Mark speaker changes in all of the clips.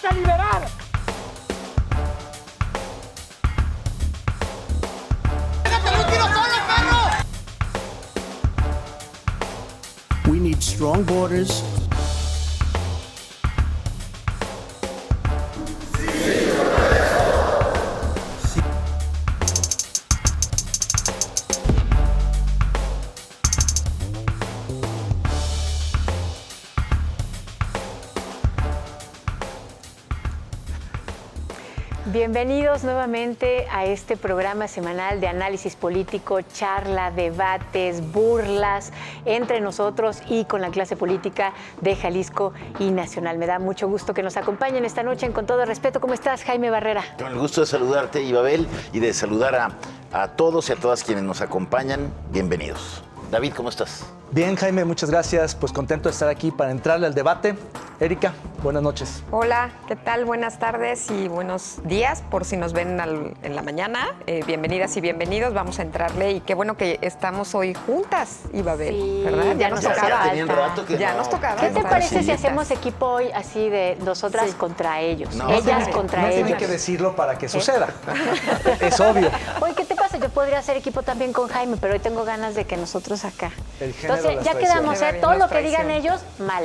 Speaker 1: a liberar!
Speaker 2: We need strong borders.
Speaker 3: Bienvenidos nuevamente a este programa semanal de análisis político, charla, debates, burlas entre nosotros y con la clase política de Jalisco y nacional. Me da mucho gusto que nos acompañen esta noche en Con Todo Respeto. ¿Cómo estás, Jaime Barrera?
Speaker 4: Con el gusto de saludarte, Ibabel, y de saludar a todos y a todas quienes nos acompañan. Bienvenidos. David, ¿cómo estás?
Speaker 5: Bien, Jaime, muchas gracias. Pues contento de estar aquí para entrarle al debate. Erika, buenas noches.
Speaker 6: Hola, ¿qué tal? Buenas tardes y buenos días, por si nos ven en la mañana. Bienvenidas y bienvenidos, vamos a entrarle. Y qué bueno que estamos hoy juntas, Ibabel,
Speaker 3: Sí,
Speaker 6: ¿verdad?
Speaker 3: ya nos tocaba.
Speaker 6: Nos tocaba.
Speaker 3: ¿Qué te parece si
Speaker 6: Sí.
Speaker 3: hacemos equipo hoy así de nosotras contra ellos?
Speaker 4: No,
Speaker 3: Ellas
Speaker 4: sí.
Speaker 3: contra
Speaker 5: No
Speaker 3: ellos.
Speaker 5: tiene que decirlo para que suceda. Es obvio.
Speaker 3: Oye, ¿qué te pasa? Yo podría hacer equipo también con Jaime, pero hoy tengo ganas de que nosotros acá.
Speaker 5: El género de
Speaker 3: Entonces,
Speaker 5: las
Speaker 3: ya quedamos,
Speaker 6: traiciones.
Speaker 3: todo lo
Speaker 6: Las
Speaker 3: que digan
Speaker 6: traiciones.
Speaker 3: ellos, mal.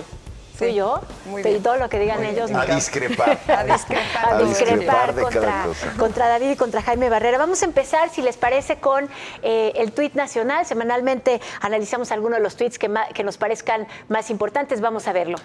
Speaker 3: Tú
Speaker 6: Sí,
Speaker 3: y yo,
Speaker 6: muy
Speaker 3: y
Speaker 6: bien.
Speaker 3: todo lo que digan ellos,
Speaker 4: A
Speaker 3: mal.
Speaker 4: discrepar.
Speaker 6: A discrepar.
Speaker 3: A discrepar
Speaker 4: de cada
Speaker 3: contra,
Speaker 4: cosa.
Speaker 3: contra David y contra Jaime Barrera. Vamos a empezar, si les parece, con el tuit nacional. Semanalmente analizamos algunos de los tuits que nos parezcan más importantes. Vamos a verlo.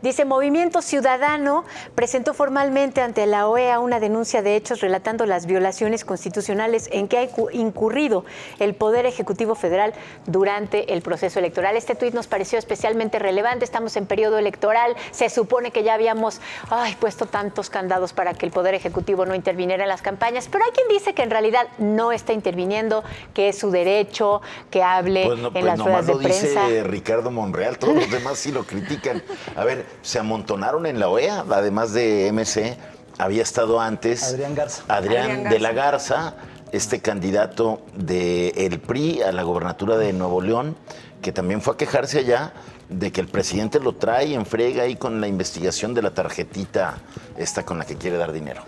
Speaker 3: Dice, Movimiento Ciudadano presentó formalmente ante la OEA una denuncia de hechos relatando las violaciones constitucionales en que ha incurrido el Poder Ejecutivo Federal durante el proceso electoral. Este tuit nos pareció especialmente relevante. Estamos en periodo electoral. Se supone que ya habíamos puesto tantos candados para que el Poder Ejecutivo no interviniera en las campañas, pero hay quien dice que en realidad no está interviniendo, que es su derecho, que hable en las ruedas de prensa.
Speaker 4: Dice Ricardo Monreal, todos los demás sí lo critican. A ver, se amontonaron en la OEA, además de MC, había estado antes
Speaker 5: Adrián Garza.
Speaker 4: Adrián de la Garza, este candidato del PRI a la gobernatura de Nuevo León, que también fue a quejarse allá de que el presidente lo trae en frega ahí con la investigación de la tarjetita esta con la que quiere dar dinero.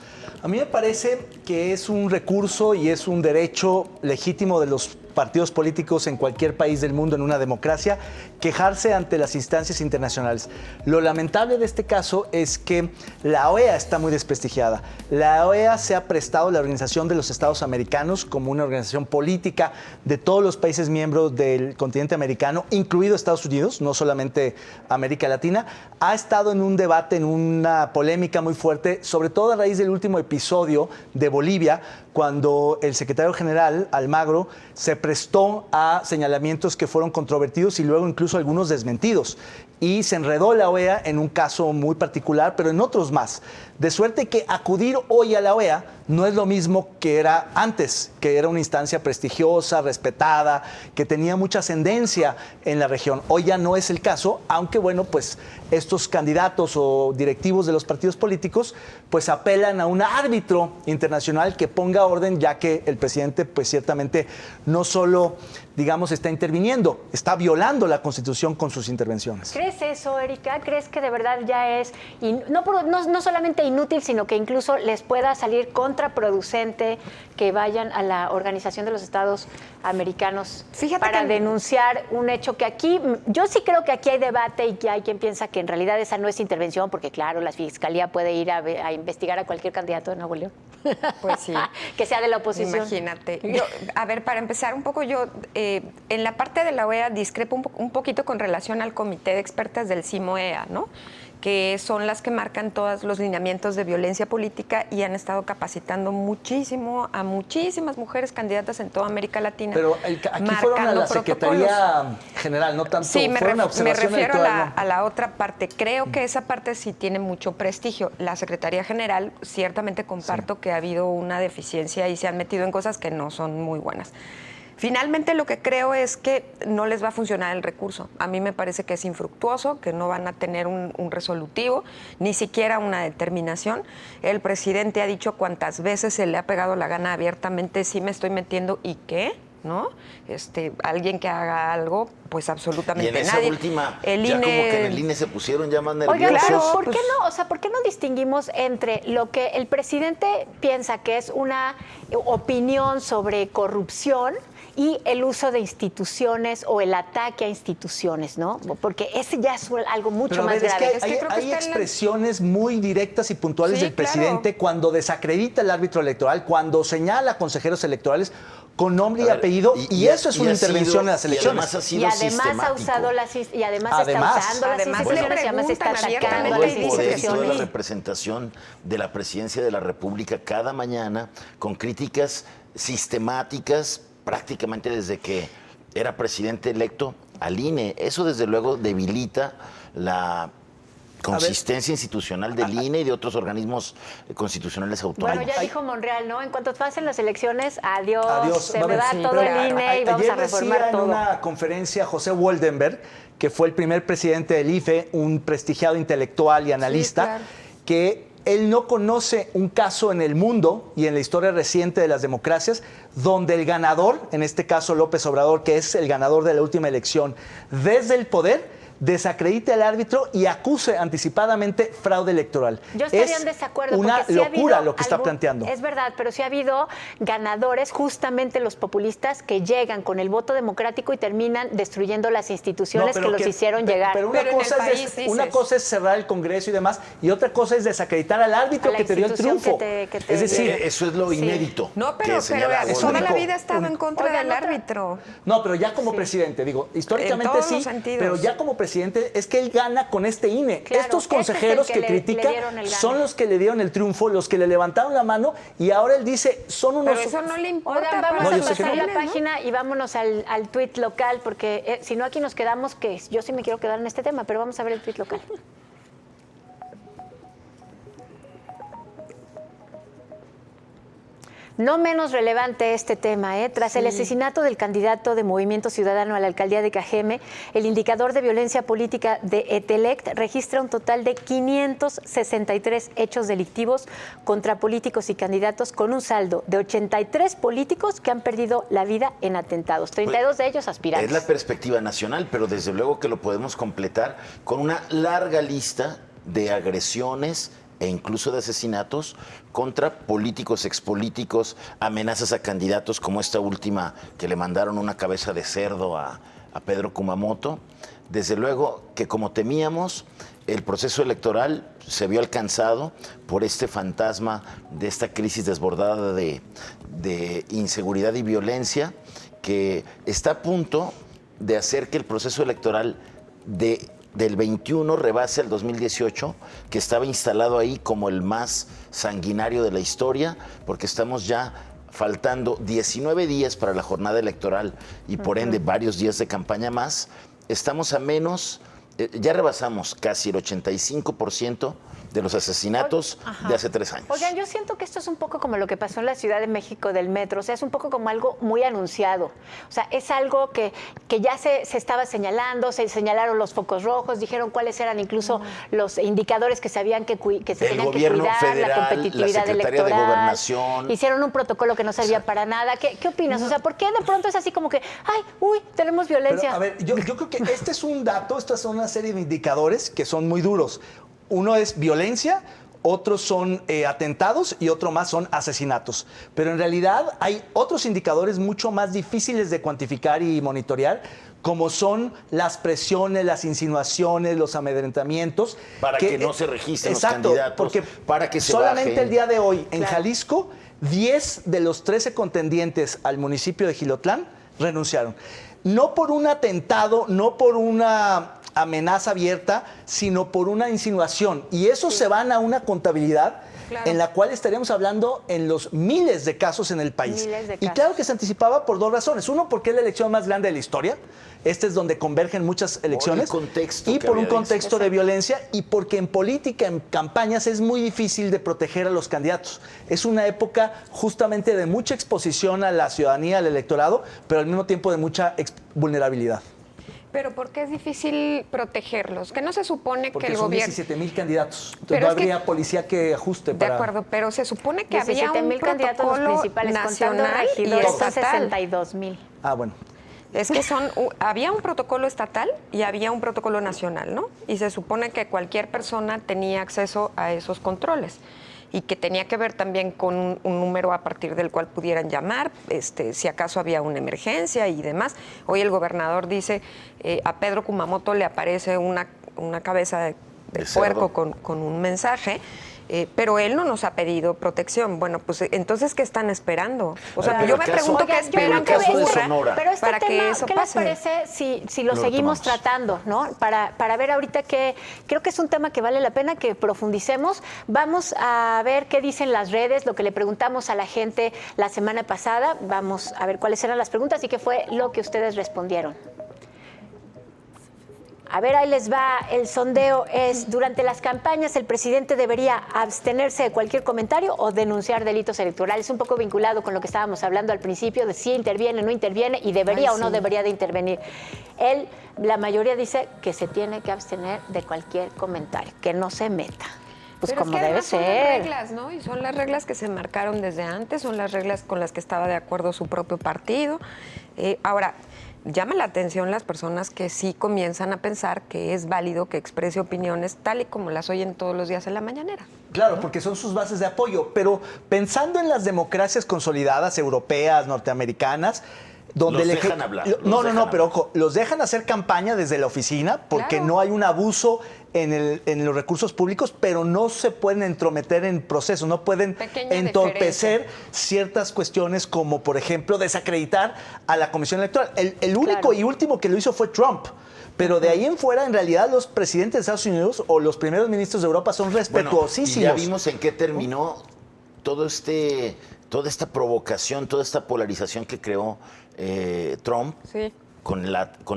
Speaker 5: A mí me parece que es un recurso y es un derecho legítimo de los partidos políticos en cualquier país del mundo, en una democracia, quejarse ante las instancias internacionales. Lo lamentable de este caso es que la OEA está muy desprestigiada. La OEA se ha prestado, la Organización de los Estados Americanos, como una organización política de todos los países miembros del continente americano, incluido Estados Unidos, no solamente América Latina, ha estado en un debate, en una polémica muy fuerte, sobre todo a raíz del último episodio de Bolivia, cuando el secretario general, Almagro, se prestó a señalamientos que fueron controvertidos y luego incluso algunos desmentidos. Y se enredó la OEA en un caso muy particular, pero en otros más. De suerte que acudir hoy a la OEA no es lo mismo que era antes, que era una instancia prestigiosa, respetada, que tenía mucha ascendencia en la región. Hoy ya no es el caso, aunque bueno, pues estos candidatos o directivos de los partidos políticos pues apelan a un árbitro internacional que ponga orden, ya que el presidente pues ciertamente no solo, digamos, está interviniendo, está violando la Constitución con sus intervenciones.
Speaker 3: ¿Crees eso, Erika? ¿Crees que de verdad ya es, no solamente inútil, sino que incluso les pueda salir contraproducente que vayan a la Organización de los Estados Americanos para denunciar un hecho que aquí, yo sí creo que aquí hay debate y que hay quien piensa que en realidad esa no es intervención, porque claro, la Fiscalía puede ir a investigar a cualquier candidato de Nuevo León.
Speaker 6: Pues sí.
Speaker 3: Que sea de la oposición.
Speaker 6: Imagínate. A ver, para empezar un poco, yo en la parte de la OEA discrepo un poquito con relación al Comité de Expertas del CIMOEA, ¿no? Que son las que marcan todos los lineamientos de violencia política y han estado capacitando muchísimo a muchísimas mujeres candidatas en toda América Latina.
Speaker 5: Pero aquí fueron a la Secretaría General, no tanto.
Speaker 6: Sí, me refiero
Speaker 5: electoral,
Speaker 6: a la otra parte. Creo que esa parte sí tiene mucho prestigio. La Secretaría General, ciertamente comparto que ha habido una deficiencia y se han metido en cosas que no son muy buenas. Finalmente, lo que creo es que no les va a funcionar el recurso. A mí me parece que es infructuoso, que no van a tener un resolutivo, ni siquiera una determinación. El presidente ha dicho cuantas veces se le ha pegado la gana abiertamente, sí me estoy metiendo, ¿y qué? ¿no? Alguien que haga algo, pues
Speaker 4: Y
Speaker 6: absolutamente
Speaker 4: en esa
Speaker 6: nadie.
Speaker 4: última,
Speaker 6: El
Speaker 4: ya
Speaker 6: INE,
Speaker 4: como que en el INE se pusieron ya más nerviosos.
Speaker 3: Oigan, pero
Speaker 6: Claro,
Speaker 3: ¿por qué no? O sea, ¿por qué no distinguimos entre lo que el presidente piensa que es una opinión sobre corrupción y el uso de instituciones o el ataque a instituciones, ¿no? Porque ese ya es algo mucho
Speaker 5: Pero a
Speaker 3: más
Speaker 5: ver, es
Speaker 3: grave.
Speaker 5: que
Speaker 6: Es que
Speaker 5: hay,
Speaker 6: creo que
Speaker 5: hay
Speaker 6: está en la-
Speaker 5: expresiones muy directas y puntuales
Speaker 6: Sí,
Speaker 5: del presidente
Speaker 6: claro.
Speaker 5: cuando desacredita el árbitro electoral, cuando señala a consejeros electorales con nombre y
Speaker 4: A ver,
Speaker 5: apellido, y eso es una
Speaker 4: ha
Speaker 5: intervención
Speaker 4: sido-
Speaker 5: en las
Speaker 4: y
Speaker 5: elecciones.
Speaker 4: además ha sido
Speaker 3: Y además ha
Speaker 4: sistemático.
Speaker 3: usado y además está
Speaker 5: Además.
Speaker 3: usando las
Speaker 6: Además,
Speaker 3: instituciones
Speaker 6: le
Speaker 3: y además está
Speaker 6: preguntan
Speaker 3: atacando a
Speaker 6: abiertamente
Speaker 4: Todo
Speaker 3: las
Speaker 4: el
Speaker 6: y dice
Speaker 4: poder,
Speaker 6: que
Speaker 3: instituciones.
Speaker 4: toda la
Speaker 6: sí.
Speaker 4: representación de la presidencia de la República cada mañana con críticas sistemáticas prácticamente desde que era presidente electo al INE. Eso desde luego debilita la consistencia institucional del INE y de otros organismos constitucionales autónomos.
Speaker 3: Bueno, ya dijo Monreal, ¿no? En cuanto pasen las elecciones, adiós,
Speaker 5: Adiós.
Speaker 3: se
Speaker 5: Va a
Speaker 3: me
Speaker 5: haber-
Speaker 3: va
Speaker 5: sí,
Speaker 3: todo
Speaker 5: pero
Speaker 3: el INE y vamos
Speaker 5: ayer
Speaker 3: a reformar
Speaker 5: decía
Speaker 3: todo.
Speaker 5: en una conferencia José Woldenberg, que fue el primer presidente del IFE, un prestigiado intelectual y analista,
Speaker 6: claro.
Speaker 5: que él no conoce un caso en el mundo y en la historia reciente de las democracias donde el ganador, en este caso López Obrador, que es el ganador de la última elección, desde el poder, desacredite al árbitro y acuse anticipadamente fraude electoral.
Speaker 3: Yo estaría
Speaker 5: Es
Speaker 3: en desacuerdo.
Speaker 5: una
Speaker 3: porque sí ha
Speaker 5: locura
Speaker 3: habido
Speaker 5: lo que está planteando.
Speaker 3: Es verdad, pero sí ha habido ganadores, justamente los populistas, que llegan con el voto democrático y terminan destruyendo las instituciones
Speaker 5: No, pero
Speaker 3: que los hicieron llegar.
Speaker 5: Pero una,
Speaker 6: Pero en
Speaker 5: cosa,
Speaker 6: el
Speaker 5: es,
Speaker 6: país, dices.
Speaker 5: una cosa es cerrar el Congreso y demás, y otra cosa es desacreditar al árbitro
Speaker 3: A la
Speaker 5: que te dio el
Speaker 3: institución
Speaker 5: triunfo.
Speaker 3: que te
Speaker 5: Es decir,
Speaker 3: dio.
Speaker 4: Eso es lo
Speaker 3: Sí.
Speaker 4: inédito.
Speaker 6: No, pero
Speaker 4: que señala
Speaker 5: es
Speaker 6: toda la
Speaker 5: único.
Speaker 6: vida ha estado en contra
Speaker 3: Oigan,
Speaker 6: del
Speaker 3: otra-
Speaker 6: árbitro.
Speaker 5: no, pero ya como presidente, digo, históricamente
Speaker 6: todos
Speaker 5: sí,
Speaker 6: los sentidos.
Speaker 5: pero ya como presidente es que él gana con este INE.
Speaker 3: Claro,
Speaker 5: Estos
Speaker 3: ese es el
Speaker 5: consejeros
Speaker 3: que
Speaker 5: que
Speaker 3: le
Speaker 5: critica
Speaker 3: dieron el gane.
Speaker 5: son los que le dieron el triunfo, los que le levantaron la mano, y ahora él dice, son unos...
Speaker 6: Pero eso no le importa.
Speaker 3: Oigan, vamos
Speaker 5: No,
Speaker 3: a
Speaker 5: yo sé que
Speaker 3: pasar
Speaker 5: no.
Speaker 3: la página y vámonos al tuit local, porque si no aquí nos quedamos, que yo sí me quiero quedar en este tema, pero vamos a ver el tuit local. No menos relevante este tema, ¿eh? Tras el asesinato del candidato de Movimiento Ciudadano a la alcaldía de Cajeme, el indicador de violencia política de Etelect registra un total de 563 hechos delictivos contra políticos y candidatos, con un saldo de 83 políticos que han perdido la vida en atentados, 32 de ellos aspirantes.
Speaker 4: Es la perspectiva nacional, pero desde luego que lo podemos completar con una larga lista de agresiones e incluso de asesinatos contra políticos, expolíticos, amenazas a candidatos como esta última que le mandaron una cabeza de cerdo a Pedro Kumamoto. Desde luego que, como temíamos, el proceso electoral se vio alcanzado por este fantasma de esta crisis desbordada de inseguridad y violencia, que está a punto de hacer que el proceso electoral del 21 rebase al 2018, que estaba instalado ahí como el más sanguinario de la historia, porque estamos ya faltando 19 días para la jornada electoral y por ende varios días de campaña más. Estamos a menos, ya rebasamos casi el 85% de los asesinatos de hace 3 años.
Speaker 3: Oigan, yo siento que esto es un poco como lo que pasó en la Ciudad de México del metro, o sea, es un poco como algo muy anunciado, o sea, es algo que ya se estaba señalando, se señalaron los focos rojos, dijeron cuáles eran incluso los indicadores que sabían que se
Speaker 4: El
Speaker 3: tenían que
Speaker 4: gobierno
Speaker 3: cuidar,
Speaker 4: federal,
Speaker 3: la competitividad
Speaker 4: la Secretaría de
Speaker 3: electoral.
Speaker 4: Gobernación.
Speaker 3: Hicieron un protocolo que no servía para nada. ¿Qué opinas? O sea, ¿por qué de pronto es así como que, ay, uy, tenemos violencia?
Speaker 5: Pero, a ver, yo creo que este es un dato, estas son una serie de indicadores que son muy duros. Uno es violencia, otros son atentados y otro más son asesinatos. Pero en realidad hay otros indicadores mucho más difíciles de cuantificar y monitorear, como son las presiones, las insinuaciones, los amedrentamientos.
Speaker 4: Para que no se registren los
Speaker 5: exacto,
Speaker 4: candidatos,
Speaker 5: porque
Speaker 4: para que se
Speaker 5: solamente
Speaker 4: bajen.
Speaker 5: el día de hoy en Jalisco, 10 de los 13 contendientes al municipio de Jilotlán renunciaron. No por un atentado, no por una amenaza abierta, sino por una insinuación. Y eso se van a una contabilidad en la cual estaríamos hablando en los miles de casos en el país.
Speaker 3: Miles de
Speaker 5: Y
Speaker 3: casos.
Speaker 5: claro que se anticipaba por 2 razones. Uno, porque es la elección más grande de la historia. Este es donde convergen muchas elecciones.
Speaker 4: contexto
Speaker 5: y
Speaker 4: que
Speaker 5: por un
Speaker 4: había
Speaker 5: contexto de violencia, y porque en política, en campañas, es muy difícil de proteger a los candidatos. Es una época justamente de mucha exposición a la ciudadanía, al electorado, pero al mismo tiempo de mucha vulnerabilidad.
Speaker 6: Pero ¿por qué es difícil protegerlos? Que no se supone
Speaker 5: Porque
Speaker 6: que el
Speaker 5: son
Speaker 6: gobierno...
Speaker 5: 17,000 candidatos. Entonces
Speaker 6: Pero
Speaker 5: no
Speaker 6: es que-
Speaker 5: habría policía que ajuste
Speaker 6: De
Speaker 5: para...
Speaker 6: acuerdo, pero se supone que había un
Speaker 3: 17,000 candidatos los
Speaker 6: protocolo
Speaker 3: principales, contando
Speaker 6: nacional y
Speaker 3: regidores son
Speaker 6: estatal.
Speaker 3: 62,000.
Speaker 5: Ah, bueno.
Speaker 6: Es que había un protocolo estatal y había un protocolo nacional, ¿no? Y se supone que cualquier persona tenía acceso a esos controles y que tenía que ver también con un número a partir del cual pudieran llamar, si acaso había una emergencia y demás. Hoy el gobernador dice, a Pedro Kumamoto le aparece una cabeza de puerco con un mensaje. Pero él no nos ha pedido protección. Bueno, pues entonces, ¿qué están esperando? O sea, yo me pregunto qué esperan que ocurra
Speaker 3: pero este
Speaker 6: para
Speaker 3: tema,
Speaker 6: que eso
Speaker 3: ¿qué
Speaker 6: pase?
Speaker 3: les parece si lo seguimos tratando, ¿no? Para ver ahorita que creo que es un tema que vale la pena que profundicemos. Vamos a ver qué dicen las redes, lo que le preguntamos a la gente la semana pasada. Vamos a ver cuáles eran las preguntas y qué fue lo que ustedes respondieron. A ver, ahí les va, el sondeo es, durante las campañas el presidente debería abstenerse de cualquier comentario o denunciar delitos electorales, un poco vinculado con lo que estábamos hablando al principio de si interviene o no interviene y debería o no debería de intervenir. La mayoría dice que se tiene que abstener de cualquier comentario, que no se meta. Pues
Speaker 6: pero
Speaker 3: como
Speaker 6: es que
Speaker 3: debe
Speaker 6: son las
Speaker 3: ser.
Speaker 6: reglas, ¿no? Y son las reglas que se marcaron desde antes, son las reglas con las que estaba de acuerdo su propio partido. Ahora, llama la atención las personas que sí comienzan a pensar que es válido que exprese opiniones tal y como las oyen todos los días en la mañanera.
Speaker 5: Claro, porque son sus bases de apoyo, pero pensando en las democracias consolidadas, europeas, norteamericanas, donde
Speaker 4: los dejan hablar.
Speaker 5: Pero ojo, los dejan hacer campaña desde la oficina porque
Speaker 6: Claro.
Speaker 5: no hay un abuso en los recursos públicos, pero no se pueden entrometer en procesos, no pueden
Speaker 6: Pequeña
Speaker 5: entorpecer ciertas cuestiones como, por ejemplo, desacreditar a la Comisión Electoral. El único y último que lo hizo fue Trump. Pero de ahí en fuera, en realidad, los presidentes de Estados Unidos o los primeros ministros de Europa son respetuosísimos.
Speaker 4: Y ya vimos en qué terminó toda esta provocación, toda esta polarización que creó Trump
Speaker 6: Sí.
Speaker 4: con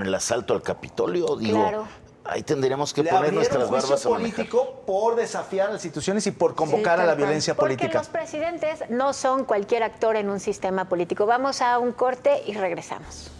Speaker 4: el asalto al Capitolio. Digo,
Speaker 3: Claro.
Speaker 4: ahí tendremos que
Speaker 5: Le
Speaker 4: poner
Speaker 5: abrieron
Speaker 4: nuestras
Speaker 5: juicio
Speaker 4: barbas a manejar.
Speaker 5: político por desafiar a las instituciones y por convocar a
Speaker 6: tal
Speaker 5: la
Speaker 6: cual.
Speaker 5: violencia
Speaker 3: Porque
Speaker 5: política.
Speaker 3: los presidentes no son cualquier actor en un sistema político. Vamos a un corte y regresamos.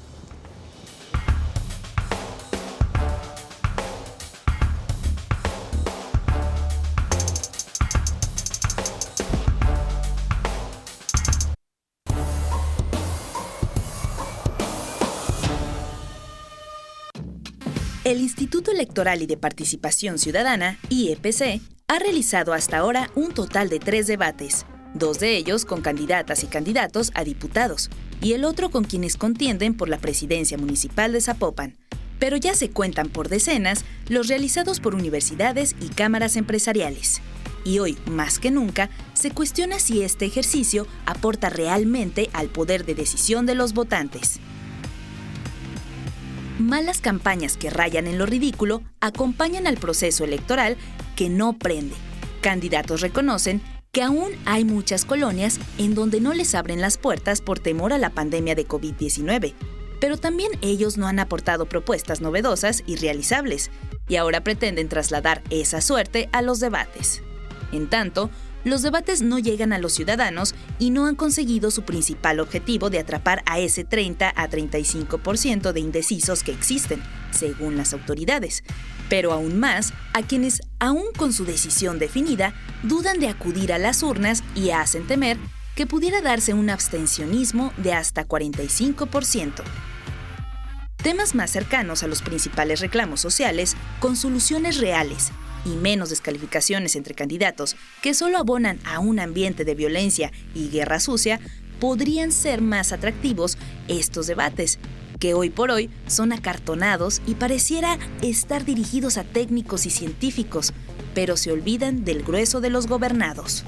Speaker 1: El Instituto Electoral y de Participación Ciudadana, IEPC, ha realizado hasta ahora un total de 3 debates, 2 de ellos con candidatas y candidatos a diputados, y el otro con quienes contienden por la presidencia municipal de Zapopan. Pero ya se cuentan por decenas los realizados por universidades y cámaras empresariales. Y hoy, más que nunca, se cuestiona si este ejercicio aporta realmente al poder de decisión de los votantes. Malas campañas que rayan en lo ridículo acompañan al proceso electoral que no prende. Candidatos reconocen que aún hay muchas colonias en donde no les abren las puertas por temor a la pandemia de COVID-19, pero también ellos no han aportado propuestas novedosas y realizables, y ahora pretenden trasladar esa suerte a los debates. En tanto, los debates no llegan a los ciudadanos y no han conseguido su principal objetivo de atrapar a ese 30 a 35% de indecisos que existen, según las autoridades. Pero aún más, a quienes, aún con su decisión definida, dudan de acudir a las urnas y hacen temer que pudiera darse un abstencionismo de hasta 45%. Temas más cercanos a los principales reclamos sociales, con soluciones reales, y menos descalificaciones entre candidatos que solo abonan a un ambiente de violencia y guerra sucia, podrían ser más atractivos estos debates, que hoy por hoy son acartonados y pareciera estar dirigidos a técnicos y científicos, pero se olvidan del grueso de los gobernados.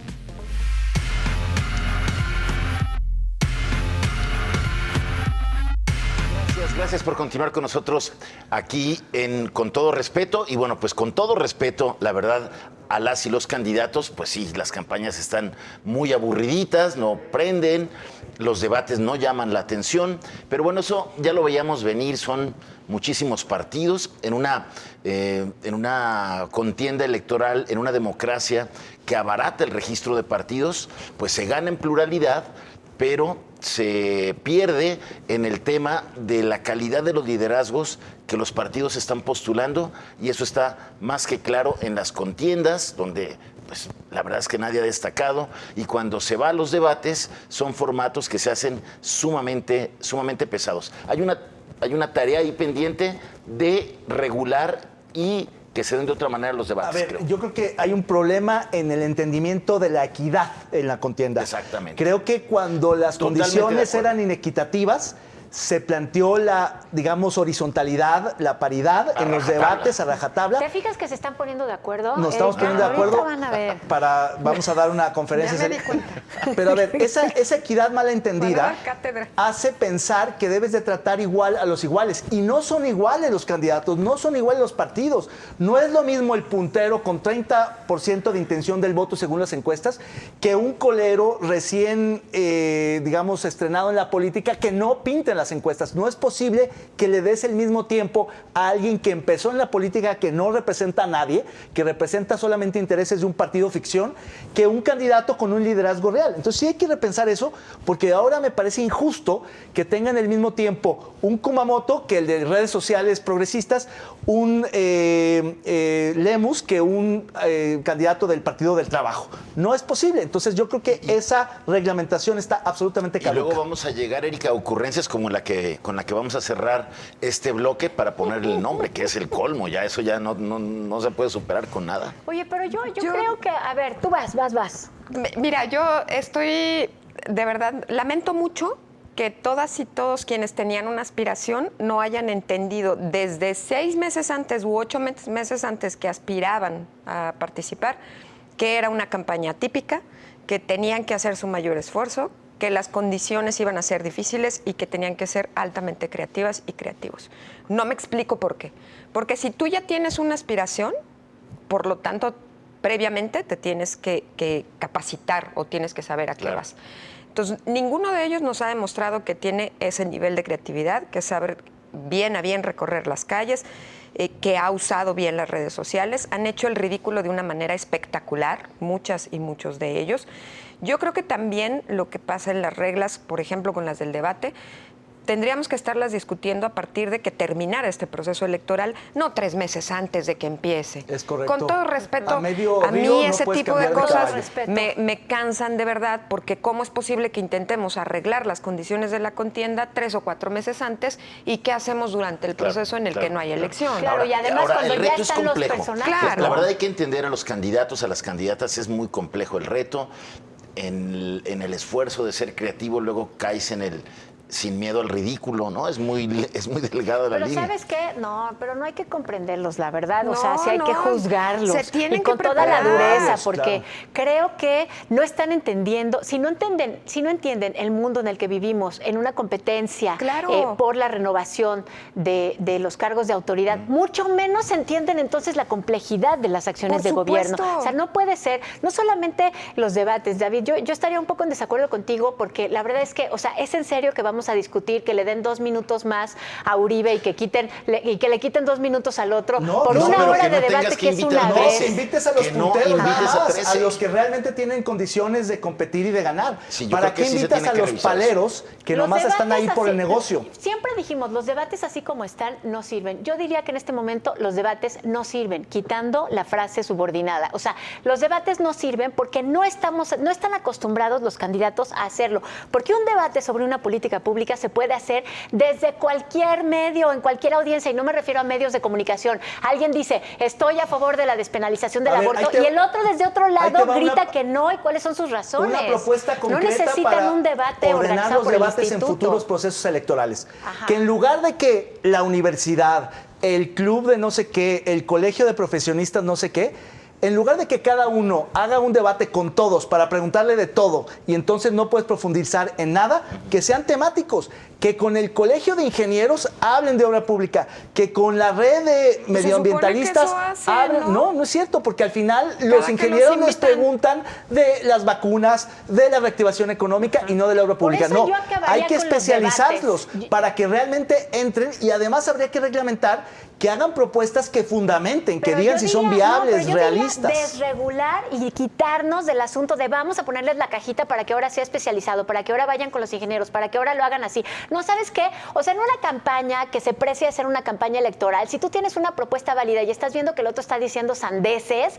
Speaker 4: Gracias por continuar con nosotros aquí en Con Todo Respeto. Y bueno, pues con todo respeto, la verdad, a las y los candidatos, pues sí, las campañas están muy aburriditas, no prenden, los debates no llaman la atención. Pero bueno, eso ya lo veíamos venir, son muchísimos partidos en una contienda electoral, en una democracia que abarata el registro de partidos, pues se gana en pluralidad, pero se pierde en el tema de la calidad de los liderazgos que los partidos están postulando, y eso está más que claro en las contiendas, donde pues la verdad es que nadie ha destacado, y cuando se va a los debates son formatos que se hacen sumamente pesados. Hay una tarea ahí pendiente de regular y que se den de otra manera los debates.
Speaker 5: A ver, yo creo que hay un problema en el entendimiento de la equidad en la contienda.
Speaker 4: Exactamente.
Speaker 5: Creo que cuando las
Speaker 4: Totalmente
Speaker 5: condiciones
Speaker 4: de acuerdo.
Speaker 5: eran inequitativas, se planteó la, digamos, horizontalidad, la paridad en los debates a rajatabla.
Speaker 3: ¿Te fijas que se están poniendo de acuerdo?
Speaker 5: Nos estamos poniendo de acuerdo.
Speaker 3: Ahorita van a ver.
Speaker 5: Vamos a dar una conferencia.
Speaker 6: Ya me di cuenta.
Speaker 5: Pero a ver, esa equidad
Speaker 6: Van a
Speaker 5: malentendida
Speaker 6: dar cátedra.
Speaker 5: hace pensar que debes de tratar igual a los iguales. Y no son iguales los candidatos, no son iguales los partidos. No es lo mismo el puntero con 30% de intención del voto según las encuestas que un colero recién, digamos, estrenado en la política que no pinta en las encuestas. No es posible que le des el mismo tiempo a alguien que empezó en la política, que no representa a nadie, que representa solamente intereses de un partido ficción, que un candidato con un liderazgo real. Entonces sí hay que repensar eso, porque ahora me parece injusto que tengan el mismo tiempo un Kumamoto que el de redes sociales progresistas, un Lemus que un candidato del Partido del Trabajo. No es posible. Entonces yo creo que esa reglamentación está absolutamente
Speaker 4: Y
Speaker 5: caduca.
Speaker 4: luego vamos a llegar, Erika, a ocurrencias como con la que vamos a cerrar este bloque para ponerle el nombre, que es el colmo. Ya eso ya no se puede superar con nada.
Speaker 3: Oye, pero yo creo que, a ver, tú vas.
Speaker 6: Mira, yo estoy, de verdad, lamento mucho que todas y todos quienes tenían una aspiración no hayan entendido desde 6 meses antes u 8 meses antes que aspiraban a participar, que era una campaña típica, que tenían que hacer su mayor esfuerzo, que las condiciones iban a ser difíciles y que tenían que ser altamente creativas y creativos. No me explico por qué. Porque si tú ya tienes una aspiración, por lo tanto, previamente te tienes que capacitar o tienes que saber a qué
Speaker 4: Claro.
Speaker 6: vas. Entonces, ninguno de ellos nos ha demostrado que tiene ese nivel de creatividad, que sabe bien a bien recorrer las calles, que ha usado bien las redes sociales. Han hecho el ridículo de una manera espectacular, muchas y muchos de ellos. Yo creo que también lo que pasa en las reglas, por ejemplo, con las del debate, tendríamos que estarlas discutiendo a partir de que terminara este proceso electoral, no 3 meses antes de que empiece.
Speaker 5: Es correcto.
Speaker 6: Con todo respeto,
Speaker 5: A medio
Speaker 6: a mí
Speaker 5: río no
Speaker 6: ese
Speaker 5: puedes
Speaker 6: tipo de
Speaker 5: cambiar de
Speaker 6: cosas
Speaker 5: caballo.
Speaker 6: me cansan de verdad, porque cómo es posible que intentemos arreglar las condiciones de la contienda 3 o 4 meses antes, y qué hacemos durante el proceso en el que no hay elección.
Speaker 3: Claro, y además cuando
Speaker 4: el
Speaker 3: ya
Speaker 4: reto es
Speaker 3: están los
Speaker 4: complejo.
Speaker 3: personajes.
Speaker 6: Claro.
Speaker 4: La verdad hay que entender a los candidatos, a las candidatas, es muy complejo el reto. En el esfuerzo de ser creativo, luego caes en el sin miedo al ridículo, ¿no? Es muy delgada la
Speaker 3: Pero
Speaker 4: línea.
Speaker 3: ¿sabes qué? No, pero no hay que comprenderlos, la verdad. O
Speaker 6: No,
Speaker 3: sea, sí hay que
Speaker 6: no.
Speaker 3: juzgarlos.
Speaker 6: Se tienen
Speaker 3: y con
Speaker 6: que
Speaker 3: toda la
Speaker 6: preparar.
Speaker 3: dureza, porque creo que no están entendiendo, si no entienden el mundo en el que vivimos, en una competencia
Speaker 6: Claro.
Speaker 3: por la renovación de los cargos de autoridad, mucho menos entienden entonces la complejidad de las acciones
Speaker 6: Por
Speaker 3: de gobierno.
Speaker 6: supuesto.
Speaker 3: O sea, no puede ser, no solamente los debates, David, yo estaría un poco en desacuerdo contigo, porque la verdad es que, o sea, es en serio que vamos a discutir que le den 2 minutos más a Uribe y que le quiten 2 minutos al otro por una
Speaker 4: pero
Speaker 3: hora
Speaker 4: que no
Speaker 3: de
Speaker 4: tengas
Speaker 3: debate
Speaker 4: que
Speaker 3: que es una
Speaker 4: invitar,
Speaker 5: No,
Speaker 3: vez.
Speaker 5: si invites a los
Speaker 4: Que no
Speaker 5: punteros nada
Speaker 4: invites a
Speaker 5: más,
Speaker 4: 13.
Speaker 5: a los que realmente tienen condiciones de competir y de ganar.
Speaker 4: Sí, yo
Speaker 5: ¿Para
Speaker 4: creo que
Speaker 5: qué
Speaker 4: sí se
Speaker 5: invitas
Speaker 4: tiene
Speaker 5: a
Speaker 4: que
Speaker 5: los
Speaker 4: revisar
Speaker 5: paleros que
Speaker 3: Los
Speaker 5: nomás están ahí
Speaker 3: debates
Speaker 5: por el
Speaker 3: así-
Speaker 5: negocio?
Speaker 3: Siempre dijimos, los debates así como están no sirven. Yo diría que en este momento los debates no sirven, quitando la frase subordinada. O sea, los debates no sirven porque no están acostumbrados los candidatos a hacerlo. Porque un debate sobre una política pública se puede hacer desde cualquier medio, en cualquier audiencia, y no me refiero a medios de comunicación. Alguien dice, estoy a favor de la despenalización del
Speaker 5: A ver,
Speaker 3: aborto,
Speaker 5: ahí te-
Speaker 3: y el otro desde otro
Speaker 5: ahí te
Speaker 3: lado
Speaker 5: va
Speaker 3: grita
Speaker 5: una-
Speaker 3: que no, y cuáles son sus razones.
Speaker 5: Una propuesta
Speaker 3: No
Speaker 5: concreta
Speaker 3: necesitan
Speaker 5: para
Speaker 3: un debate
Speaker 5: ordenar
Speaker 3: organizado
Speaker 5: los
Speaker 3: por el
Speaker 5: debates en
Speaker 3: instituto.
Speaker 5: futuros procesos electorales.
Speaker 3: Ajá.
Speaker 5: Que en lugar de que la universidad, el club de no sé qué, el colegio de profesionistas no sé qué, en lugar de que cada uno haga un debate con todos para preguntarle de todo y entonces no puedes profundizar en nada, que sean temáticos, que con el colegio de ingenieros hablen de obra pública, que con la red de medioambientalistas
Speaker 6: supone que eso hacen,
Speaker 5: hablen.
Speaker 6: ¿no?
Speaker 5: No es cierto, porque al final
Speaker 6: Cada
Speaker 5: los
Speaker 6: que
Speaker 5: ingenieros
Speaker 6: los
Speaker 5: nos
Speaker 6: invitan.
Speaker 5: preguntan de las vacunas, de la reactivación económica y no de la obra
Speaker 3: Por
Speaker 5: pública.
Speaker 3: eso
Speaker 5: No,
Speaker 3: yo acabaría
Speaker 5: hay que
Speaker 3: con los
Speaker 5: especializarlos
Speaker 3: debates.
Speaker 5: para que realmente entren, y además habría que reglamentar que hagan propuestas que fundamenten, que
Speaker 3: Pero
Speaker 5: digan
Speaker 3: yo
Speaker 5: si son
Speaker 3: diría- no,
Speaker 5: viables,
Speaker 3: pero yo diría
Speaker 5: realistas.
Speaker 3: desregular y quitarnos del asunto de vamos a ponerles la cajita para que ahora sea especializado, para que ahora vayan con los ingenieros, para que ahora lo hagan así. No, ¿sabes qué? O sea, en una campaña que se precia ser una campaña electoral, si tú tienes una propuesta válida y estás viendo que el otro está diciendo sandeces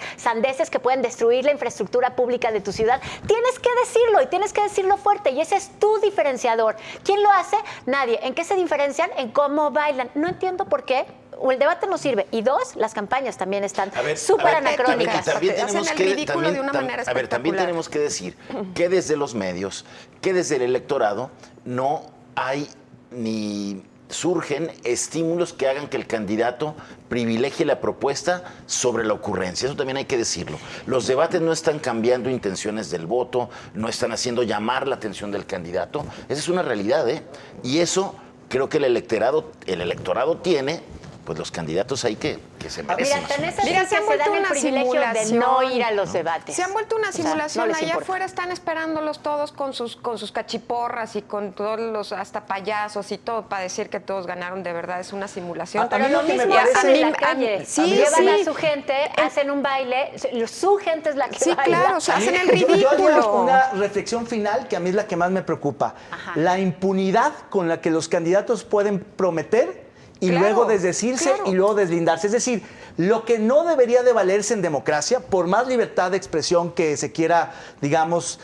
Speaker 3: que pueden destruir la infraestructura pública de tu ciudad, tienes que decirlo y tienes que decirlo fuerte y ese es tu diferenciador. ¿Quién lo hace? Nadie. ¿En qué se diferencian? En cómo bailan. No entiendo por qué. O el debate no sirve. Y dos, las campañas también están súper anacrónicas.
Speaker 4: También
Speaker 6: hacen el ridículo de una manera espectacular.
Speaker 4: También tenemos que decir que desde los medios, que desde el electorado, no hay ni surgen estímulos que hagan que el candidato privilegie la propuesta sobre la ocurrencia. Eso también hay que decirlo. Los debates no están cambiando intenciones del voto, no están haciendo llamar la atención del candidato. Esa es una realidad, ¿eh? Y eso creo que el electorado tiene, pues los candidatos ahí que se merecen.
Speaker 6: Mira, se han vuelto una simulación
Speaker 3: de no ir a los debates.
Speaker 6: Se han vuelto una simulación.
Speaker 3: O sea, no
Speaker 6: allá afuera están esperándolos todos con sus cachiporras y con todos los hasta payasos y todo para decir que todos ganaron. De verdad es una simulación.
Speaker 3: Pero lo mismo hacen en la calle. Llevan a su gente, hacen un baile, su gente es la que baila.
Speaker 6: Sí, claro, o sea, hacen el ridículo.
Speaker 5: Yo haría una reflexión final que a mí es la que más me preocupa.
Speaker 3: Ajá.
Speaker 5: La impunidad con la que los candidatos pueden prometer y luego desdecirse y luego deslindarse. Es decir, lo que no debería de valerse en democracia, por más libertad de expresión que se quiera, digamos,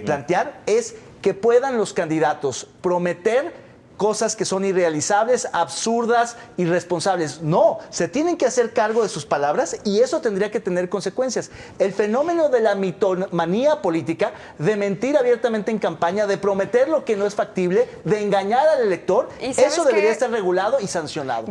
Speaker 5: plantear, es que puedan los candidatos prometer cosas que son irrealizables, absurdas, irresponsables. No, se tienen que hacer cargo de sus palabras y eso tendría que tener consecuencias. El fenómeno de la mitomanía política, de mentir abiertamente en campaña, de prometer lo que no es factible, de engañar al elector, eso debería estar regulado y sancionado.